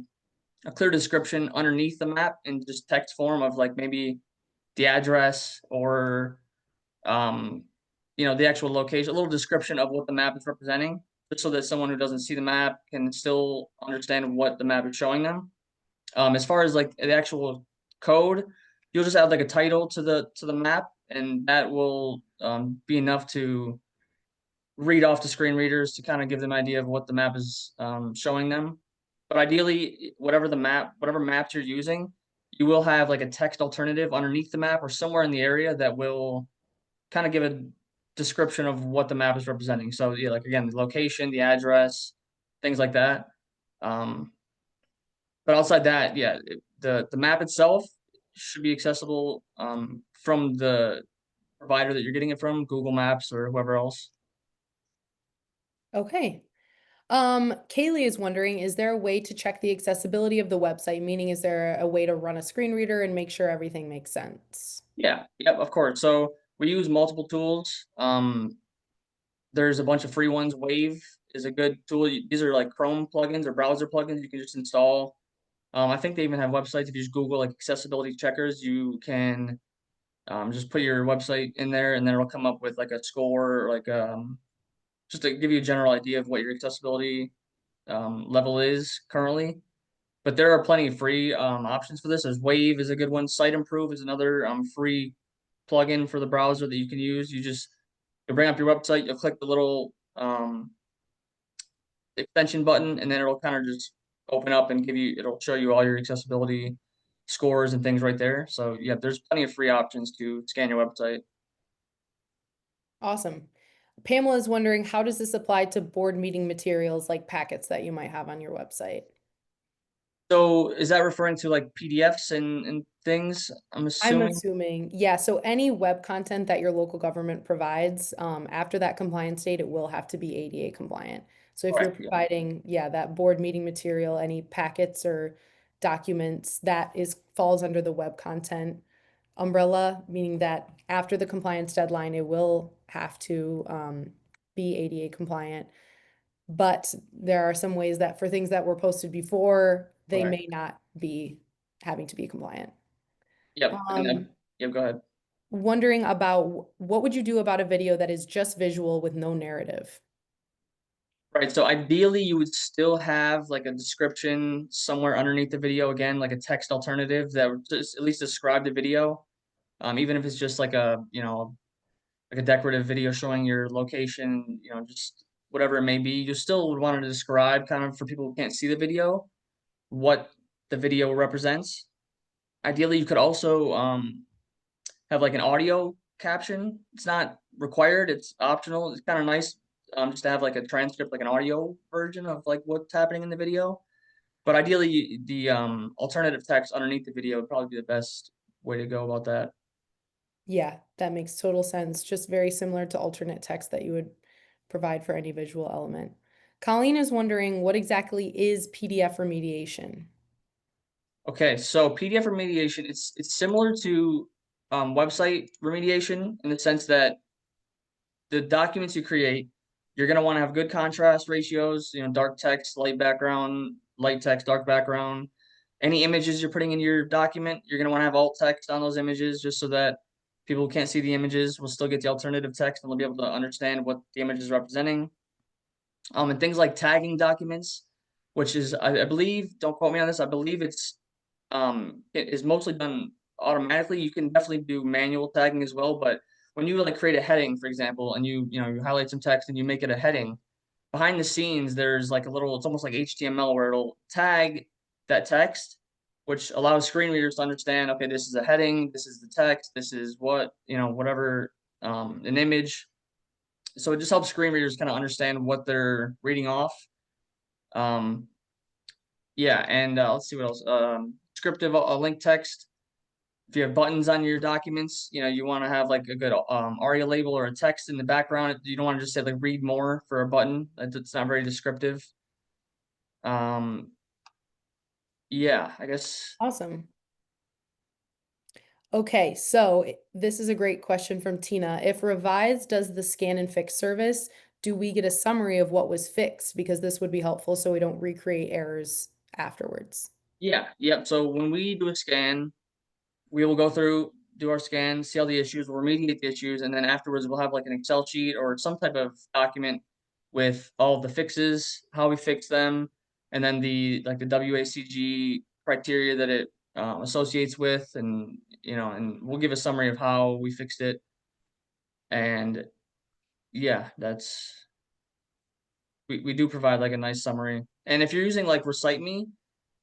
clear description underneath the map in just text form of like maybe the address or the actual location, a little description of what the map is representing, just so that someone who doesn't see the map can still understand what the map is showing them. As far as like the actual code, you'll just add like a title to the map, and that will be enough to read off to screen readers to kind of give them an idea of what the map is showing them. But ideally, whatever maps you're using, you will have like a text alternative underneath the map or somewhere in the area that will kind of give a description of what the map is representing. So yeah, like again, the location, the address, things like that. But outside that, yeah, the map itself should be accessible from the provider that you're getting it from, Google Maps or whoever else. Okay. Kaylee is wondering, is there a way to check the accessibility of the website? Meaning, is there a way to run a screen reader and make sure everything makes sense? Yeah, yep, of course. So we use multiple tools. There's a bunch of free ones. Wave is a good tool. These are like Chrome plugins or browser plugins you can just install. I think they even have websites. If you just Google like accessibility checkers, you can just put your website in there, and then it'll come up with like a score, or like just to give you a general idea of what your accessibility level is currently. but there are plenty of free options for this. There's Wave is a good one. Site Improve is another free plugin for the browser that you can use. You bring up your website, you'll click the little extension button, and then it'll kind of just open up and it'll show you all your accessibility scores and things right there. So yeah, there's plenty of free options to scan your website. Awesome. Pamela is wondering, how does this apply to board meeting materials like packets that you might have on your website? So is that referring to like PDFs and things? I'm I'm assuming. assuming, yeah, so any web content that your local government provides, after that compliance date, it will have to be ADA compliant. So if you're Correct. Yeah. providing, yeah, that board meeting material, any packets or documents, that falls under the web content umbrella, meaning that after the compliance deadline, it will have to be ADA compliant. But there are some ways that for things that were posted before, they Correct. may not be having to be compliant. Yep. And Um, yep. Go ahead. Wondering about what would you do about a video that is just visual with no narrative? Right. So ideally, you would still have like a description somewhere underneath the video, again, like a text alternative that would just at least describe the video. Even if it's just like like a decorative video showing your location, just whatever it may be, you still would want to describe kind of for people who can't see the video what the video represents. Ideally, you could also have like an audio caption. It's not required, it's optional. It's kind of nice just to have like a transcript, like an audio version of like what's happening in the video. But ideally, the alternative text underneath the video would probably be the best way to go about that. Yeah, that makes total sense. Just very similar to alternate text that you would provide for any visual element. Colleen is wondering, what exactly is PDF remediation? Okay, so PDF remediation, it's similar to website remediation in the sense that the documents you create, you're going to want to have good contrast ratios, dark text, light background, light text, dark background. Any images you're putting in your document, you're going to want to have alt text on those images just so that people who can't see the images will still get the alternative text and they'll be able to understand what the image is representing. And things like tagging documents, which is, I believe, don't quote me on this, I believe it is mostly done automatically. You can definitely do manual tagging as well, but when you like create a heading, for example, and you highlight some text and you make it a heading, behind the scenes there's like it's almost like HTML where it'll tag that text, which allows screen readers to understand, okay, this is a heading, this is the text, this is whatever, an image. So it just helps screen readers kind of understand what they're reading off. Um, yeah, and let's see what else. Descriptive link text. If you have buttons on your documents, you want to have like a good ARIA label or a text in the background. You don't want to just say like read more for a button. That's not very descriptive. Um, yeah, I guess. Awesome. Okay, so this is a great question from Tina. If Revize does the scan and fix service, do we get a summary of what was fixed? Because this would be helpful so we don't recreate errors afterwards. Yeah, yep. So when we do a scan, we will go through, do our scan, see all the issues, we'll remediate the issues, and then afterwards we'll have like an Excel sheet or some type of document with all of the fixes, how we fix them, and then the WACG criteria that it associates with, and we'll give a summary of how we fixed it. And yeah, we do provide like a nice summary. And if you're using like Recite Me,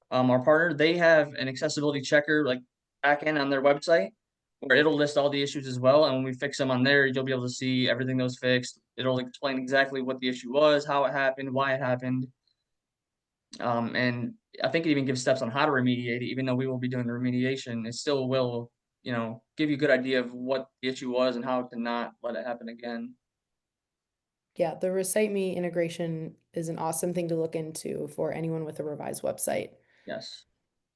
our partner, they have an accessibility checker like backend on their website where it'll list all the issues as well. And when we fix them on there, you'll be able to see everything that was fixed. It'll explain exactly what the issue was, how it happened, why it happened. And I think it even gives steps on how to remediate it, even though we will be doing the remediation, it still will, give you a good idea of what the issue was and how to not let it happen again. Yeah, the Recite Me integration is an awesome thing to look into for anyone with a revised website. Yes.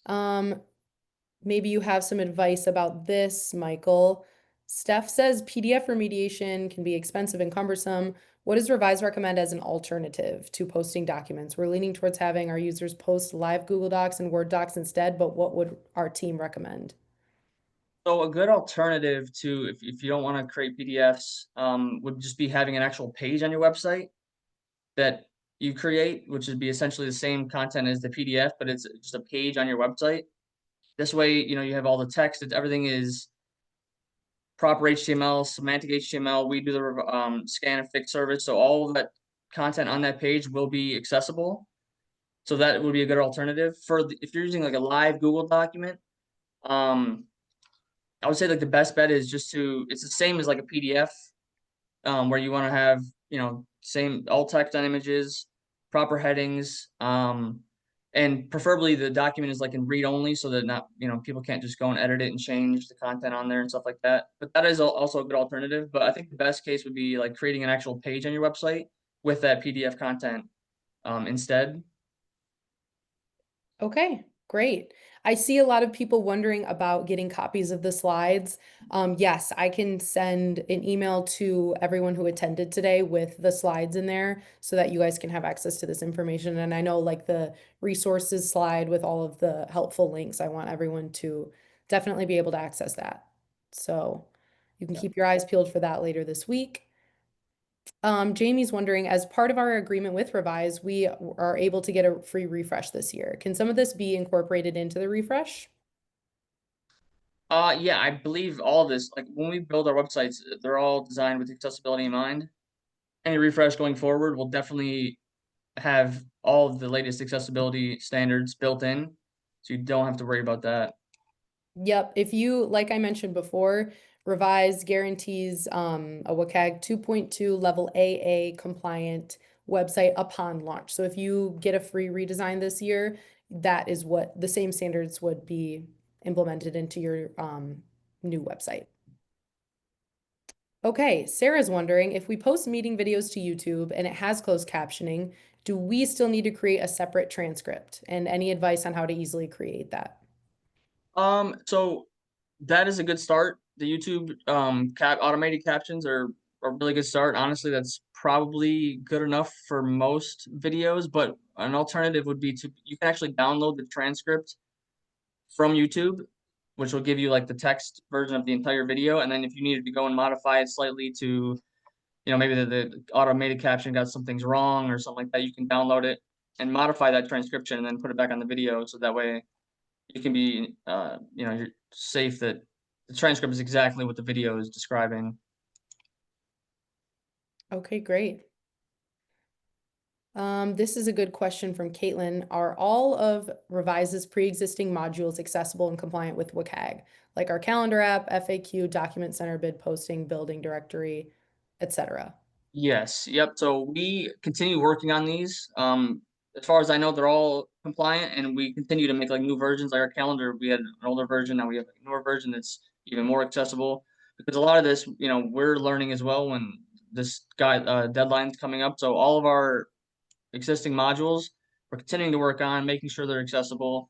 Um, Maybe you have some advice about this, Michael. Steph says PDF remediation can be expensive and cumbersome. What does Revise recommend as an alternative to posting documents? We're leaning towards having our users post live Google Docs and Word docs instead, but what would our team recommend? So a good alternative to if you don't want to create PDFs would just be having an actual page on your website that you create, which would be essentially the same content as the PDF, but it's just a page on your website. This way, you have all the text. Everything is proper HTML, semantic HTML. We do the scan and fix service, so all of that content on that page will be accessible. So that would be a good alternative if you're using like a live Google document. I would say like the best bet is it's the same as like a PDF, where you want to have, same alt text on images, proper headings, and preferably the document is like in read only so that not, people can't just go and edit it and change the content on there and stuff like that. But that is also a good alternative. But I think the best case would be like creating an actual page on your website with that PDF content instead. Okay, great. I see a lot of people wondering about getting copies of the slides. Yes, I can send an email to everyone who attended today with the slides in there so that you guys can have access to this information. And I know like the resources slide with all of the helpful links, I want everyone to definitely be able to access that. So you can Yeah. keep your eyes peeled for that later this week. Jamie's wondering, as part of our agreement with Revize, we are able to get a free refresh this year. Can some of this be incorporated into the refresh? Yeah, I believe all of this, like when we build our websites, they're all designed with accessibility in mind. Any refresh going forward will definitely have all of the latest accessibility standards built in, so you don't have to worry about that. Yep. If you, like I mentioned before, Revize guarantees a WCAG 2.2 level AA compliant website upon launch. So if you get a free redesign this year, that is what the same standards would be implemented into your new website. Okay, Sarah's wondering if we post meeting videos to YouTube and it has closed captioning, do we still need to create a separate transcript? And any advice on how to easily create that? So that is a good start. The YouTube automated captions are a really good start. Honestly, that's probably good enough for most videos, but an alternative would be you can actually download the transcript from YouTube, which will give you like the text version of the entire video. And then if you needed to go and modify it slightly to, maybe the automated caption got some things wrong or something like that, you can download it and modify that transcription and then put it back on the video. So that way you can be, you're safe that the transcript is exactly what the video is describing. Okay, great. This is a good question from Caitlin. Are all of Revise's pre-existing modules accessible and compliant with WCAG, like our calendar app, FAQ, document center, bid posting, building directory, etc.? Yes. Yep. So we continue working on these. As far as I know, they're all compliant, and we continue to make like new versions. Like our calendar, we had an older version. Now we have a newer version that's even more accessible. Because a lot of this, we're learning as well when this deadline's coming up. So all of our existing modules, we're continuing to work on making sure they're accessible.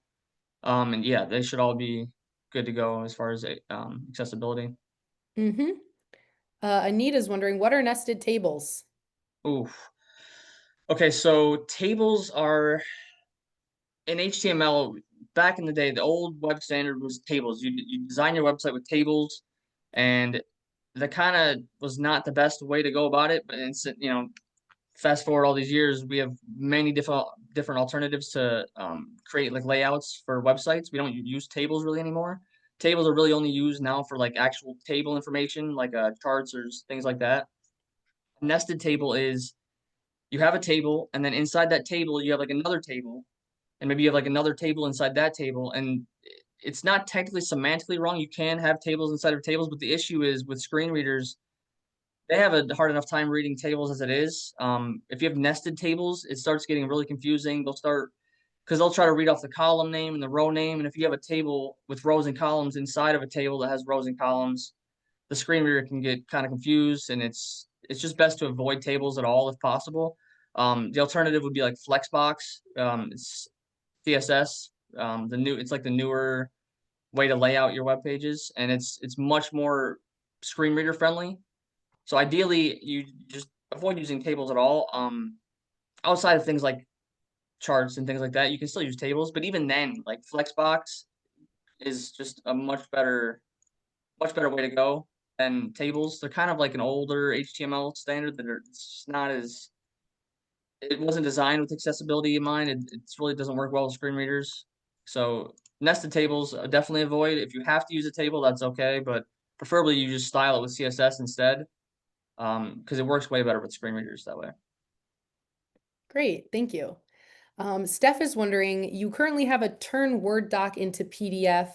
And yeah, they should all be good to go as far as accessibility. Mm-hmm. Anita's wondering, what are nested tables? Oof. Okay, so tables are in HTML. Back in the day, the old web standard was tables. You design your website with tables, and that kind of was not the best way to go about it. But it's, fast forward all these years, we have many different alternatives to create like layouts for websites. We don't use tables really anymore. Tables are really only used now for like actual table information, like charts or things like that. A nested table is you have a table, and then inside that table you have like another table, and maybe you have like another table inside that table, and it's not technically semantically wrong. You can have tables inside of tables, but the issue is with screen readers, they have a hard enough time reading tables as it is. If you have nested tables, it starts getting really confusing. Because they'll try to read off the column name and the row name, and if you have a table with rows and columns inside of a table that has rows and columns, the screen reader can get kind of confused, and it's just best to avoid tables at all if possible. The alternative would be like Flexbox. It's CSS. It's like the newer way to lay out your web pages, and it's much more screen reader friendly. So ideally, you just avoid using tables at all. Outside of things like charts and things like that, you can still use tables, but even then, like Flexbox is just a much better way to go than tables. They're kind of like an older HTML standard that are it's just not as it wasn't designed with accessibility in mind. It really doesn't work well with screen readers. So nested tables definitely avoid. If you have to use a table, that's okay, but preferably you just style it with CSS instead, because it works way better with screen readers that way. Great, thank you. Steph is wondering, you currently have a turn Word doc into PDF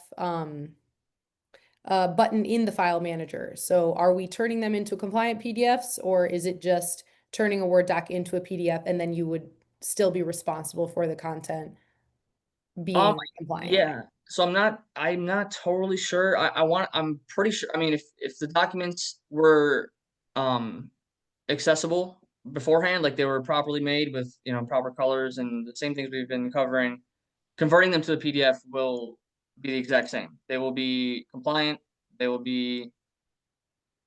button in the file manager. So are we turning them into compliant PDFs, or is it just turning a Word doc into a PDF and then you would still be responsible for the content Um, being compliant? yeah. So I'm not totally sure. I'm pretty sure. I mean, if the documents were um accessible beforehand, like they were properly made with, proper colors and the same things we've been covering, converting them to the PDF will be the exact same. They will be compliant. They will be,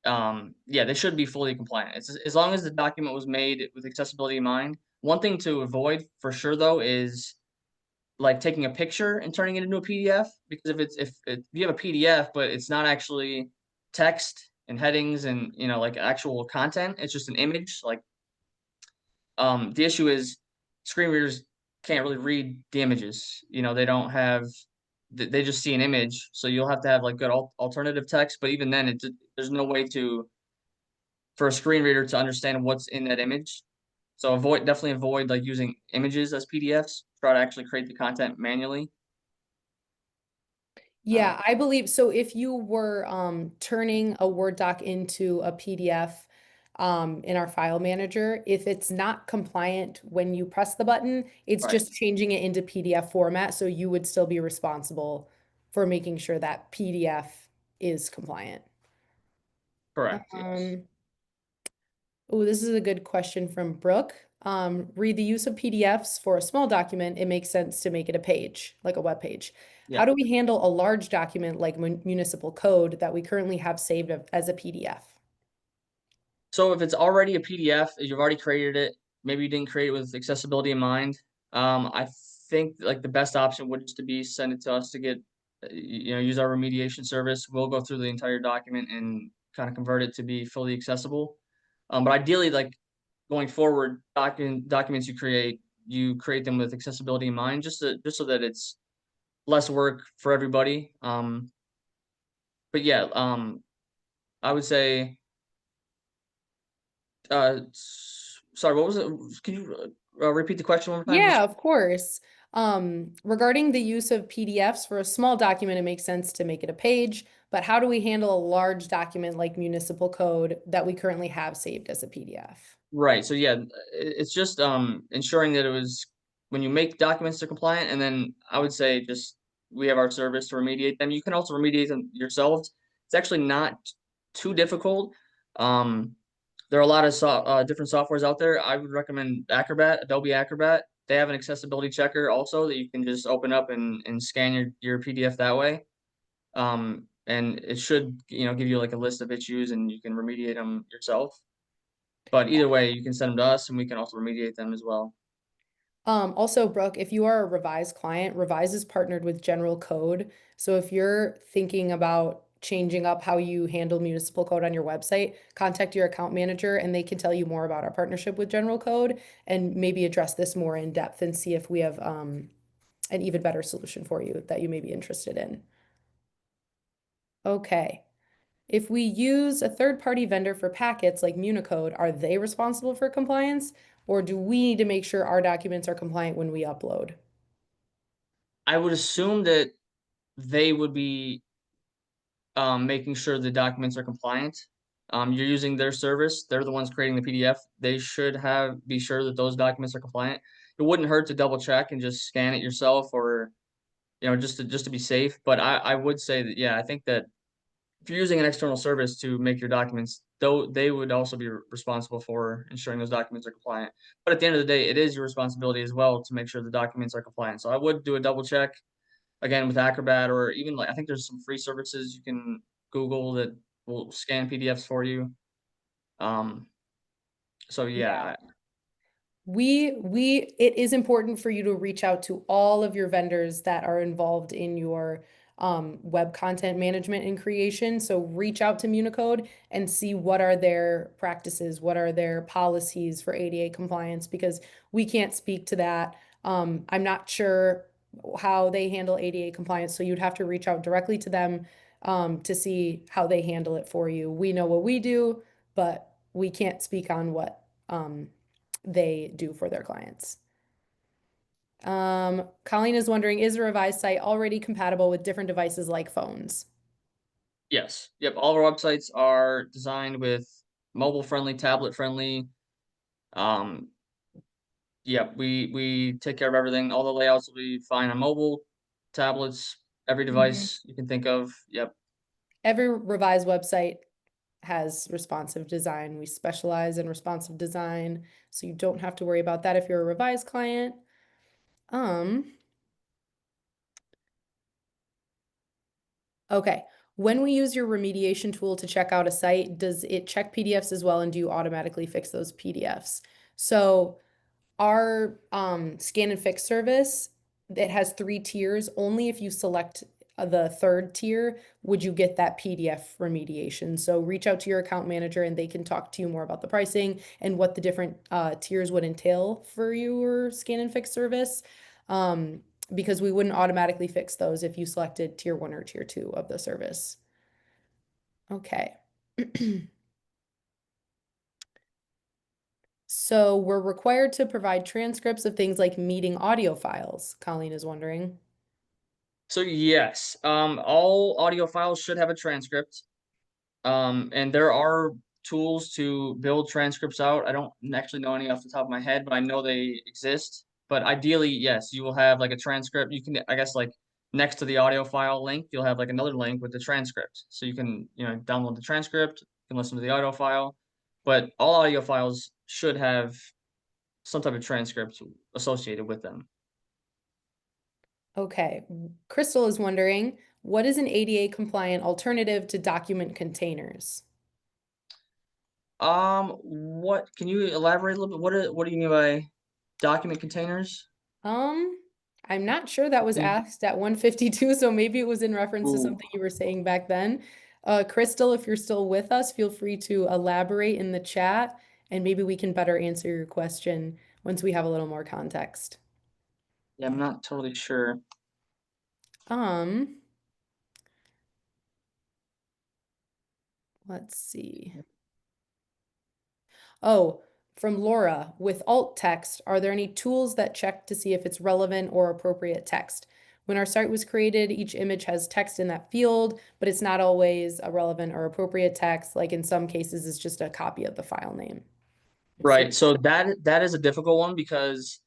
yeah, they should be fully compliant. It's as long as the document was made with accessibility in mind. One thing to avoid for sure though is like taking a picture and turning it into a PDF, because if you have a PDF but it's not actually text and headings and like actual content, it's just an image. Like the issue is screen readers can't really read the images. They don't have they just see an image, so you'll have to have like good alternative text. But even then, there's no way to for a screen reader to understand what's in that image. So definitely avoid like using images as PDFs. Try to actually create the content manually. Uh, Yeah, I believe so. If you were turning a Word doc into a PDF in our file manager, if it's not compliant when you press the button, it's right. just changing it into PDF format. So you would still be responsible for making sure that PDF is compliant. Correct. Yes. Um, oh, this is a good question from Brooke. Read the use of PDFs for a small document. It makes sense to make it a page, like a web page. How Yeah. do we handle a large document like municipal code that we currently have saved as a PDF? So if it's already a PDF, you've already created it, maybe you didn't create it with accessibility in mind. I think like the best option would just to be send it to us to get, use our remediation service. We'll go through the entire document and kind of convert it to be fully accessible. But ideally, like going forward, documents you create them with accessibility in mind, just so that it's less work for everybody. But yeah, I would say. Sorry, what was it? Can you repeat the question one more time? Just Yeah, of course. Regarding the use of PDFs for a small document, it makes sense to make it a page, but how do we handle a large document like municipal code that we currently have saved as a PDF? right. So yeah, it's just ensuring that it was when you make documents to compliant, and then I would say just we have our service to remediate them. You can also remediate them yourselves. It's actually not too difficult. Um, there are a lot of different softwares out there. I would recommend Acrobat, Adobe Acrobat. They have an accessibility checker also that you can just open up and scan your PDF that way. And it should, give you like a list of issues and you can remediate them yourself. But either way, you can send them to us and we can also remediate them as well. Also, Brooke, if you are a Revise client, Revise is partnered with General Code. So if you're thinking about changing up how you handle municipal code on your website, contact your account manager and they can tell you more about our partnership with General Code and maybe address this more in depth and see if we have an even better solution for you that you may be interested in. Okay. If we use a third-party vendor for packets like Municode, are they responsible for compliance? Or do we need to make sure our documents are compliant when we upload? I would assume that they would be making sure the documents are compliant. You're using their service. They're the ones creating the PDF. They should be sure that those documents are compliant. It wouldn't hurt to double check and just scan it yourself, or just to be safe. But I would say that yeah, I think that if you're using an external service to make your documents, though they would also be responsible for ensuring those documents are compliant. But at the end of the day, it is your responsibility as well to make sure the documents are compliant. So I would do a double check again with Acrobat, or even like I think there's some free services you can Google that will scan PDFs for you. Um, so Yeah. yeah, It is important for you to reach out to all of your vendors that are involved in your web content management and creation. So reach out to Municode and see what are their practices, what are their policies for ADA compliance, because we can't speak to that. I'm not sure how they handle ADA compliance, so you'd have to reach out directly to them to see how they handle it for you. We know what we do, but we can't speak on what they do for their clients. Colleen is wondering, is the Revize site already compatible with different devices like phones? Yes. Yep. All of our websites are designed with mobile friendly, tablet friendly. Um, yep. We take care of everything. All the layouts will be fine on mobile, tablets, every Mhm. device you can think of. Yep. Every Revize website has responsive design. We specialize in responsive design, so you don't have to worry about that if you're a Revize client. Um, okay. When we use your remediation tool to check out a site, does it check PDFs as well, and do you automatically fix those PDFs? So our scan and fix service that has 3 tiers, only if you select the third tier would you get that PDF remediation. So reach out to your account manager and they can talk to you more about the pricing and what the different tiers would entail for your scan and fix service. Because we wouldn't automatically fix those if you selected tier 1 or tier 2 of the service. Okay. So we're required to provide transcripts of things like meeting audio files, Colleen is wondering. So yes, all audio files should have a transcript. And there are tools to build transcripts out. I don't actually know any off the top of my head, but I know they exist. But ideally, yes, you will have like a transcript. You can, I guess, like next to the audio file link, you'll have like another link with the transcript. So you can, download the transcript, you can listen to the audio file. But all audio files should have some type of transcript associated with them. Okay. Crystal is wondering, what is an ADA compliant alternative to document containers? What can you elaborate a little bit? What do you mean by document containers? Um, I'm not sure that was Can you- asked at 152, so maybe it was in reference to Ooh. something you were saying back then. Crystal, if you're still with us, feel free to elaborate in the chat, and maybe we can better answer your question once we have a little more context. Yeah, I'm not totally sure. Um, let's see. Oh, from Laura, with alt text, are there any tools that check to see if it's relevant or appropriate text? When our site was created, each image has text in that field, but it's not always a relevant or appropriate text. Like in some cases, it's just a copy of the file name. It's Right. So that is a difficult one because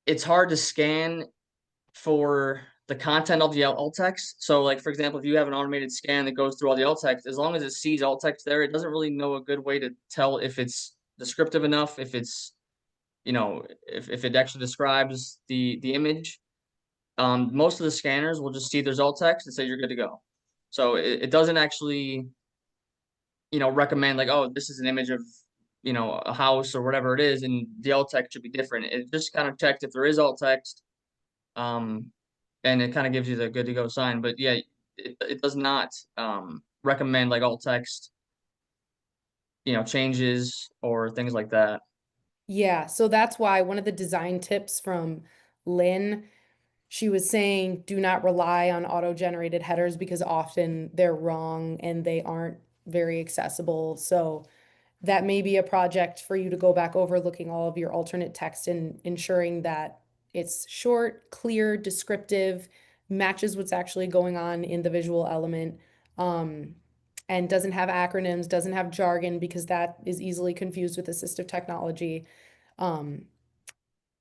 it's hard to scan for the content of the alt text. So like for example, if you have an automated scan that goes through all the alt text, as long as it sees alt text there, it doesn't really know a good way to tell if it's descriptive enough, if it's, if it actually describes the image. Most of the scanners will just see there's alt text and say you're good to go. So it doesn't actually, recommend like, oh, this is an image of, a house or whatever it is, and the alt text should be different. It just kind of checks if there is alt text, um, and it kind of gives you the good to go sign. But yeah, it does not recommend like alt text, changes or things like that. Yeah, so that's why one of the design tips from Lynn, she was saying do not rely on auto-generated headers because often they're wrong and they aren't very accessible. So that may be a project for you to go back over, looking all of your alternate text and ensuring that it's short, clear, descriptive, matches what's actually going on in the visual element, um, and doesn't have acronyms, doesn't have jargon, because that is easily confused with assistive technology. Um,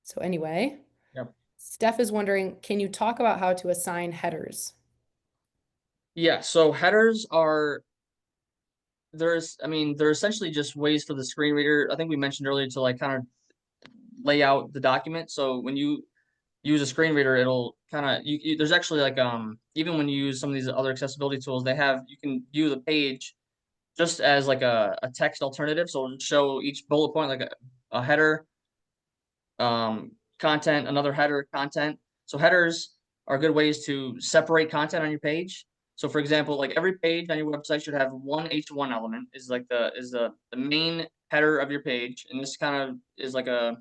so anyway, Yep. Steph is wondering, can you talk about how to assign headers? Yeah. So headers are I mean, they're essentially just ways for the screen reader. I think we mentioned earlier to like kind of lay out the document. So when you use a screen reader, it'll kind of there's actually like even when you use some of these other accessibility tools, you can view the page just as like a text alternative. So it'll show each bullet point like a header, content, another header, content. So headers are good ways to separate content on your page. So for example, like every page on your website should have one H1 element is like the main header of your page. And this kind of is like a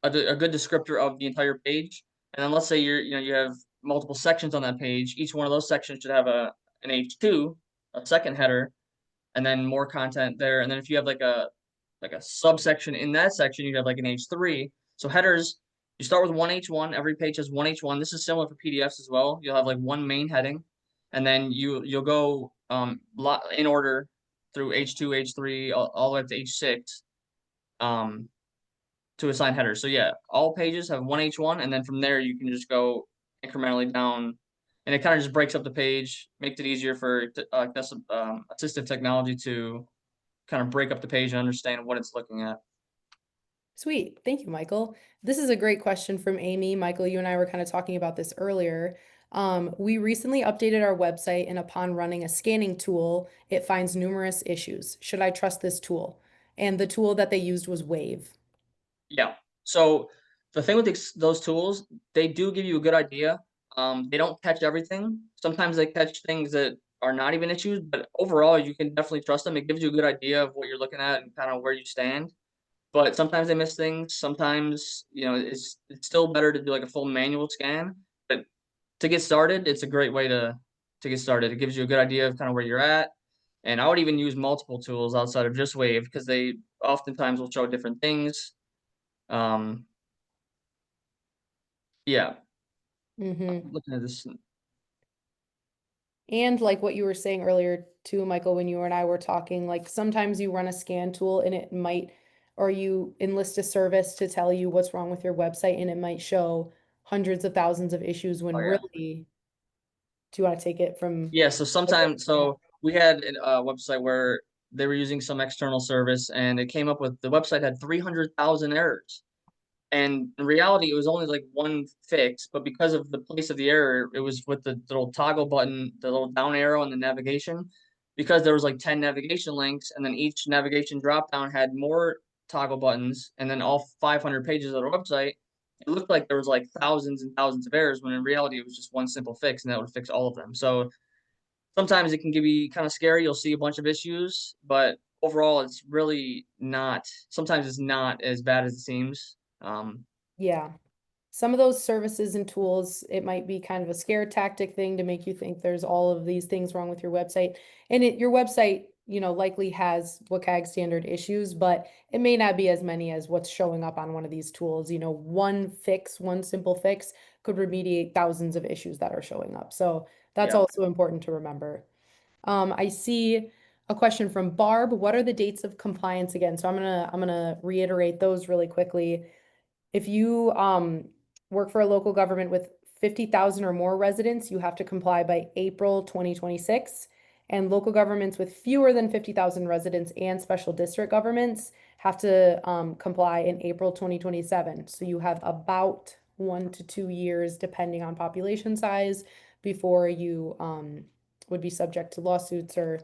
good descriptor of the entire page. And then let's say you have multiple sections on that page. Each one of those sections should have an H2, a second header, and then more content there. And then if you have like a subsection in that section, you have like an H3. So headers, you start with one H1. Every page has one H1. This is similar for PDFs as well. You'll have like one main heading, and then you'll go in order through H2, H3, all the way up to H6 um, to assign headers. So yeah, all pages have one H1, and then from there you can just go incrementally down, and it kind of just breaks up the page, makes it easier for assistive technology to kind of break up the page and understand what it's looking at. Sweet. Thank you, Michael. This is a great question from Amy. Michael, you and I were kind of talking about this earlier. We recently updated our website, and upon running a scanning tool, it finds numerous issues. Should I trust this tool? And the tool that they used was Wave. Yeah. So the thing with those tools, they do give you a good idea. They don't catch everything. Sometimes they catch things that are not even issues, but overall, you can definitely trust them. It gives you a good idea of what you're looking at and kind of where you stand. But sometimes they miss things. Sometimes, it's still better to do like a full manual scan. But to get started, it's a great way to get started. It gives you a good idea of kind of where you're at. And I would even use multiple tools outside of just Wave because they oftentimes will show different things. Um, yeah, Mm-hmm. looking at this. And like what you were saying earlier too, Michael, when you and I were talking, like sometimes you run a scan tool and it might, or you enlist a service to tell you what's wrong with your website and it might show hundreds of thousands of issues when Oh yeah. really, do you want to take it from? Yeah, so we had a website where they were using some external service and it came up with the website had 300,000 errors. And in reality, it was only like one fix, but because of the place of the error, it was with the little toggle button, the little down arrow in the navigation, because there was like 10 navigation links, and then each navigation drop down had more toggle buttons, and then all 500 pages of the website, it looked like there was like thousands and thousands of errors, when in reality, it was just one simple fix, and that would fix all of them. So sometimes it can be kind of scary. You'll see a bunch of issues, but overall, it's really not, sometimes it's not as bad as it seems. Yeah. Some of those services and tools, it might be kind of a scare tactic thing to make you think there's all of these things wrong with your website. And your website, likely has WCAG standard issues, but it may not be as many as what's showing up on one of these tools. One fix, one simple fix could remediate thousands of issues that are showing up. So that's Yeah. also important to remember. I see a question from Barb. What are the dates of compliance again? So I'm gonna reiterate those really quickly. If you work for a local government with 50,000 or more residents, you have to comply by April 2026. And local governments with fewer than 50,000 residents and special district governments have to comply in April 2027. So you have about 1 to 2 years, depending on population size, before you would be subject to lawsuits or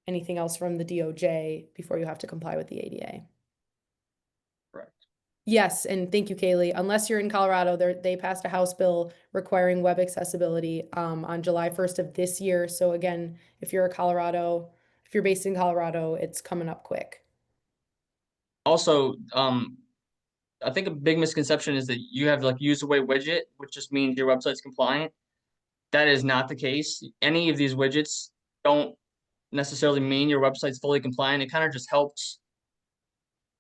anything else from the DOJ before you have to comply with the ADA. Right. Yes, and thank you, Kaylee. Unless you're in Colorado, they passed a House bill requiring web accessibility on July 1st of this year. So again, if you're based in Colorado, it's coming up quick. Also, I think a big misconception is that you have like use away widget, which just means your website's compliant. That is not the case. Any of these widgets don't necessarily mean your website's fully compliant. It kind of just helps,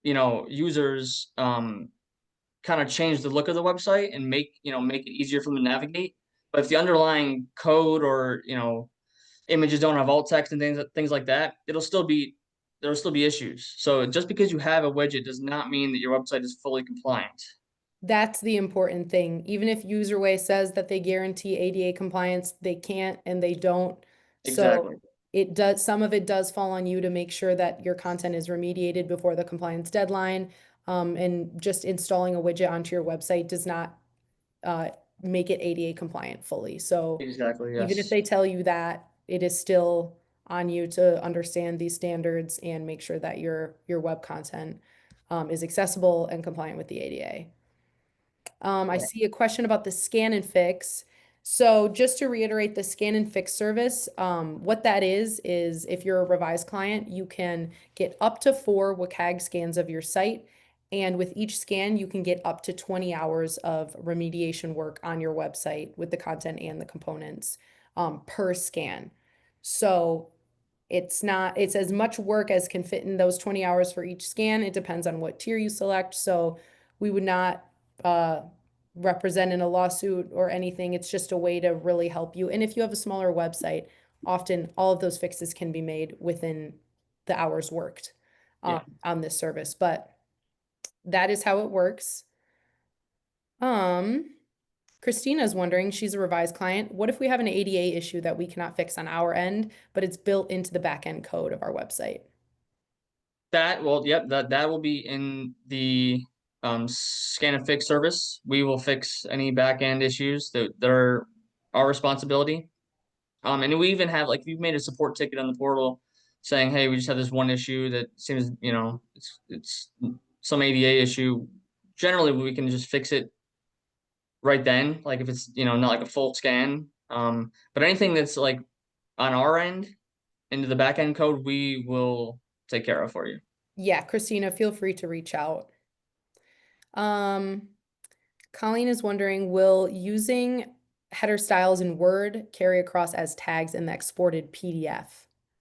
users kind of change the look of the website and make it easier for them to navigate. But if the underlying code or, images don't have alt text and things like that, there'll still be issues. So just because you have a widget does not mean that your website is fully compliant. That's the important thing. Even if Userway says that they guarantee ADA compliance, they can't and they don't. Exactly. So some of it does fall on you to make sure that your content is remediated before the compliance deadline. And just installing a widget onto your website does not uh, make it ADA compliant fully. So Exactly. even if Yes. they tell you that, it is still on you to understand these standards and make sure that your web content is accessible and compliant with the ADA. I see a question about the scan and fix. So just to reiterate, the scan and fix service, what that is if you're a Revise client, you can get up to 4 WCAG scans of your site. And with each scan, you can get up to 20 hours of remediation work on your website with the content and the components per scan. So it's as much work as can fit in those 20 hours for each scan. It depends on what tier you select. So we would not uh, represent in a lawsuit or anything. It's just a way to really help you. And if you have a smaller website, often all of those fixes can be made within the hours worked Yeah. on this service. But that is how it works. Um, Christina's wondering, she's a Revize client. What if we have an ADA issue that we cannot fix on our end, but it's built into the back end code of our website? Yep, that will be in the scan and fix service. We will fix any back end issues that are our responsibility. And we even have, like, we've made a support ticket on the portal saying, hey, we just have this one issue that seems, it's some ADA issue. Generally, we can just fix it right then, like if it's, not like a full scan. But anything that's like on our end into the back end code, we will take care of for you. Yeah, Christina, feel free to reach out. Um, Colleen is wondering, will using header styles in Word carry across as tags in the exported PDF?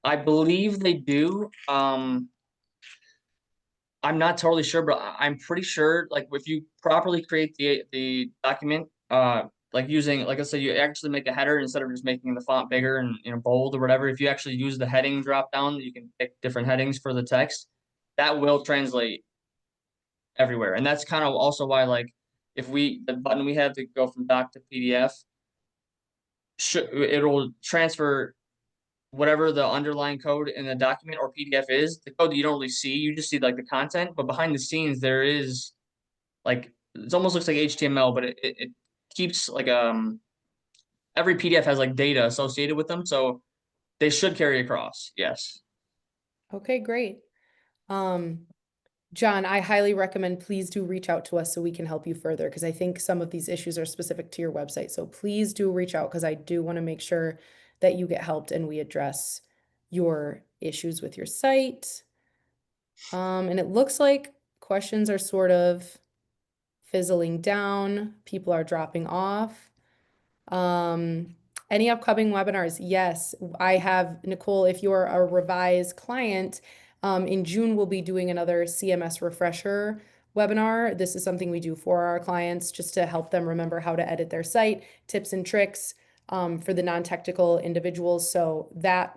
I believe they do. I'm not totally sure, but I'm pretty sure, like, if you properly create the document, like using, like I said, you actually make a header instead of just making the font bigger and, bold or whatever. If you actually use the heading drop down, you can pick different headings for the text. That will translate everywhere, and that's kind of also why, like, if the button we have to go from doc to PDF, it'll transfer whatever the underlying code in the document or PDF is, the code that you don't really see. You just see like the content, but behind the scenes there is, like, it almost looks like HTML, but it keeps, like, every PDF has like data associated with them, so they should carry across. Yes. Okay, great. Um, John, I highly recommend please do reach out to us so we can help you further because I think some of these issues are specific to your website. So please do reach out because I do want to make sure that you get helped and we address your issues with your site. And it looks like questions are sort of fizzling down. People are dropping off. Um, any upcoming webinars? Yes, I have, Nicole, if you're a Revise client, in June, we'll be doing another CMS refresher webinar. This is something we do for our clients just to help them remember how to edit their site, tips and tricks, for the non-technical individuals. So that,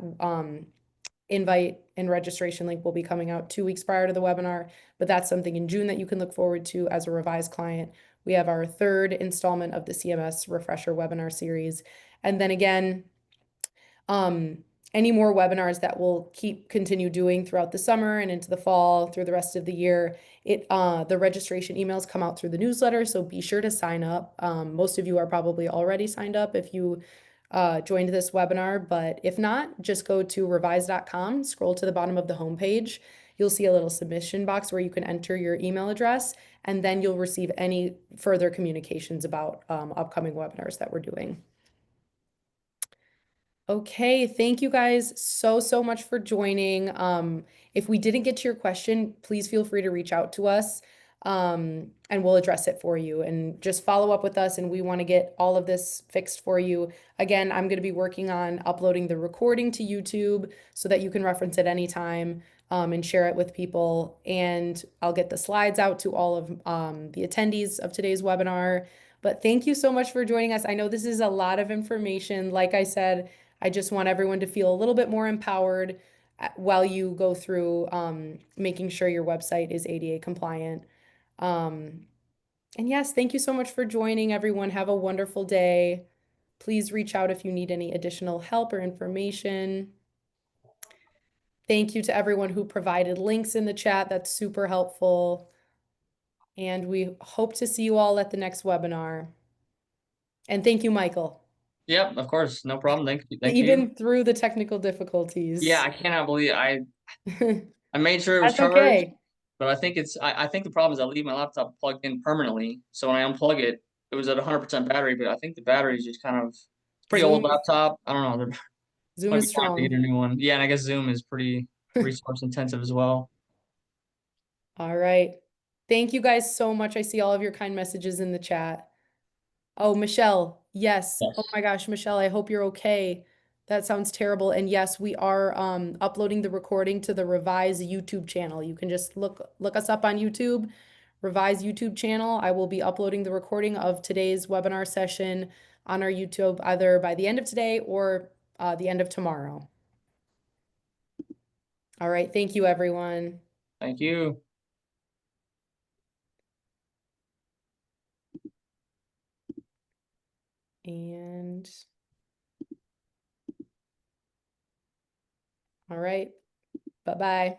invite and registration link will be coming out 2 weeks prior to the webinar, but that's something in June that you can look forward to as a Revise client. We have our third installment of the CMS refresher webinar series. And then again, um, any more webinars that we'll continue doing throughout the summer and into the fall through the rest of the year. The registration emails come out through the newsletter, so be sure to sign up. Most of you are probably already signed up if you joined this webinar, but if not, just go to revize.com, scroll to the bottom of the homepage. You'll see a little submission box where you can enter your email address, and then you'll receive any further communications about upcoming webinars that we're doing. Okay, thank you guys so much for joining. If we didn't get to your question, please feel free to reach out to us, and we'll address it for you. And just follow up with us, and we want to get all of this fixed for you. Again, I'm going to be working on uploading the recording to YouTube so that you can reference it anytime, and share it with people. And I'll get the slides out to all of the attendees of today's webinar. But thank you so much for joining us. I know this is a lot of information. Like I said, I just want everyone to feel a little bit more empowered while you go through making sure your website is ADA compliant. And yes, thank you so much for joining, everyone. Have a wonderful day. Please reach out if you need any additional help or information. Thank you to everyone who provided links in the chat. That's super helpful. And we hope to see you all at the next webinar. And thank you, Michael, Yep, of course, no problem. Thank you. even through the technical Yeah, difficulties. I cannot believe I That's made sure it was covered, okay. but I think I think the problem is I leave my laptop plugged in permanently. So when I unplug it, it was at 100% battery, but I think the battery is just kind of, it's a pretty old Zoom, laptop. I don't know. There Zoom might is be time to get a strong. new one. Yeah, and I guess Zoom is pretty resource intensive as well. All right. Thank you guys so much. I see all of your kind messages in the chat. Oh, Michelle, yes. Oh Yes. my gosh, Michelle, I hope you're okay. That sounds terrible. And yes, we are uploading the recording to the Revize YouTube channel. You can just look us up on YouTube, Revize YouTube channel. I will be uploading the recording of today's webinar session on our YouTube either by the end of today or the end of tomorrow. All right, thank you, everyone. Thank you. And all right, bye-bye.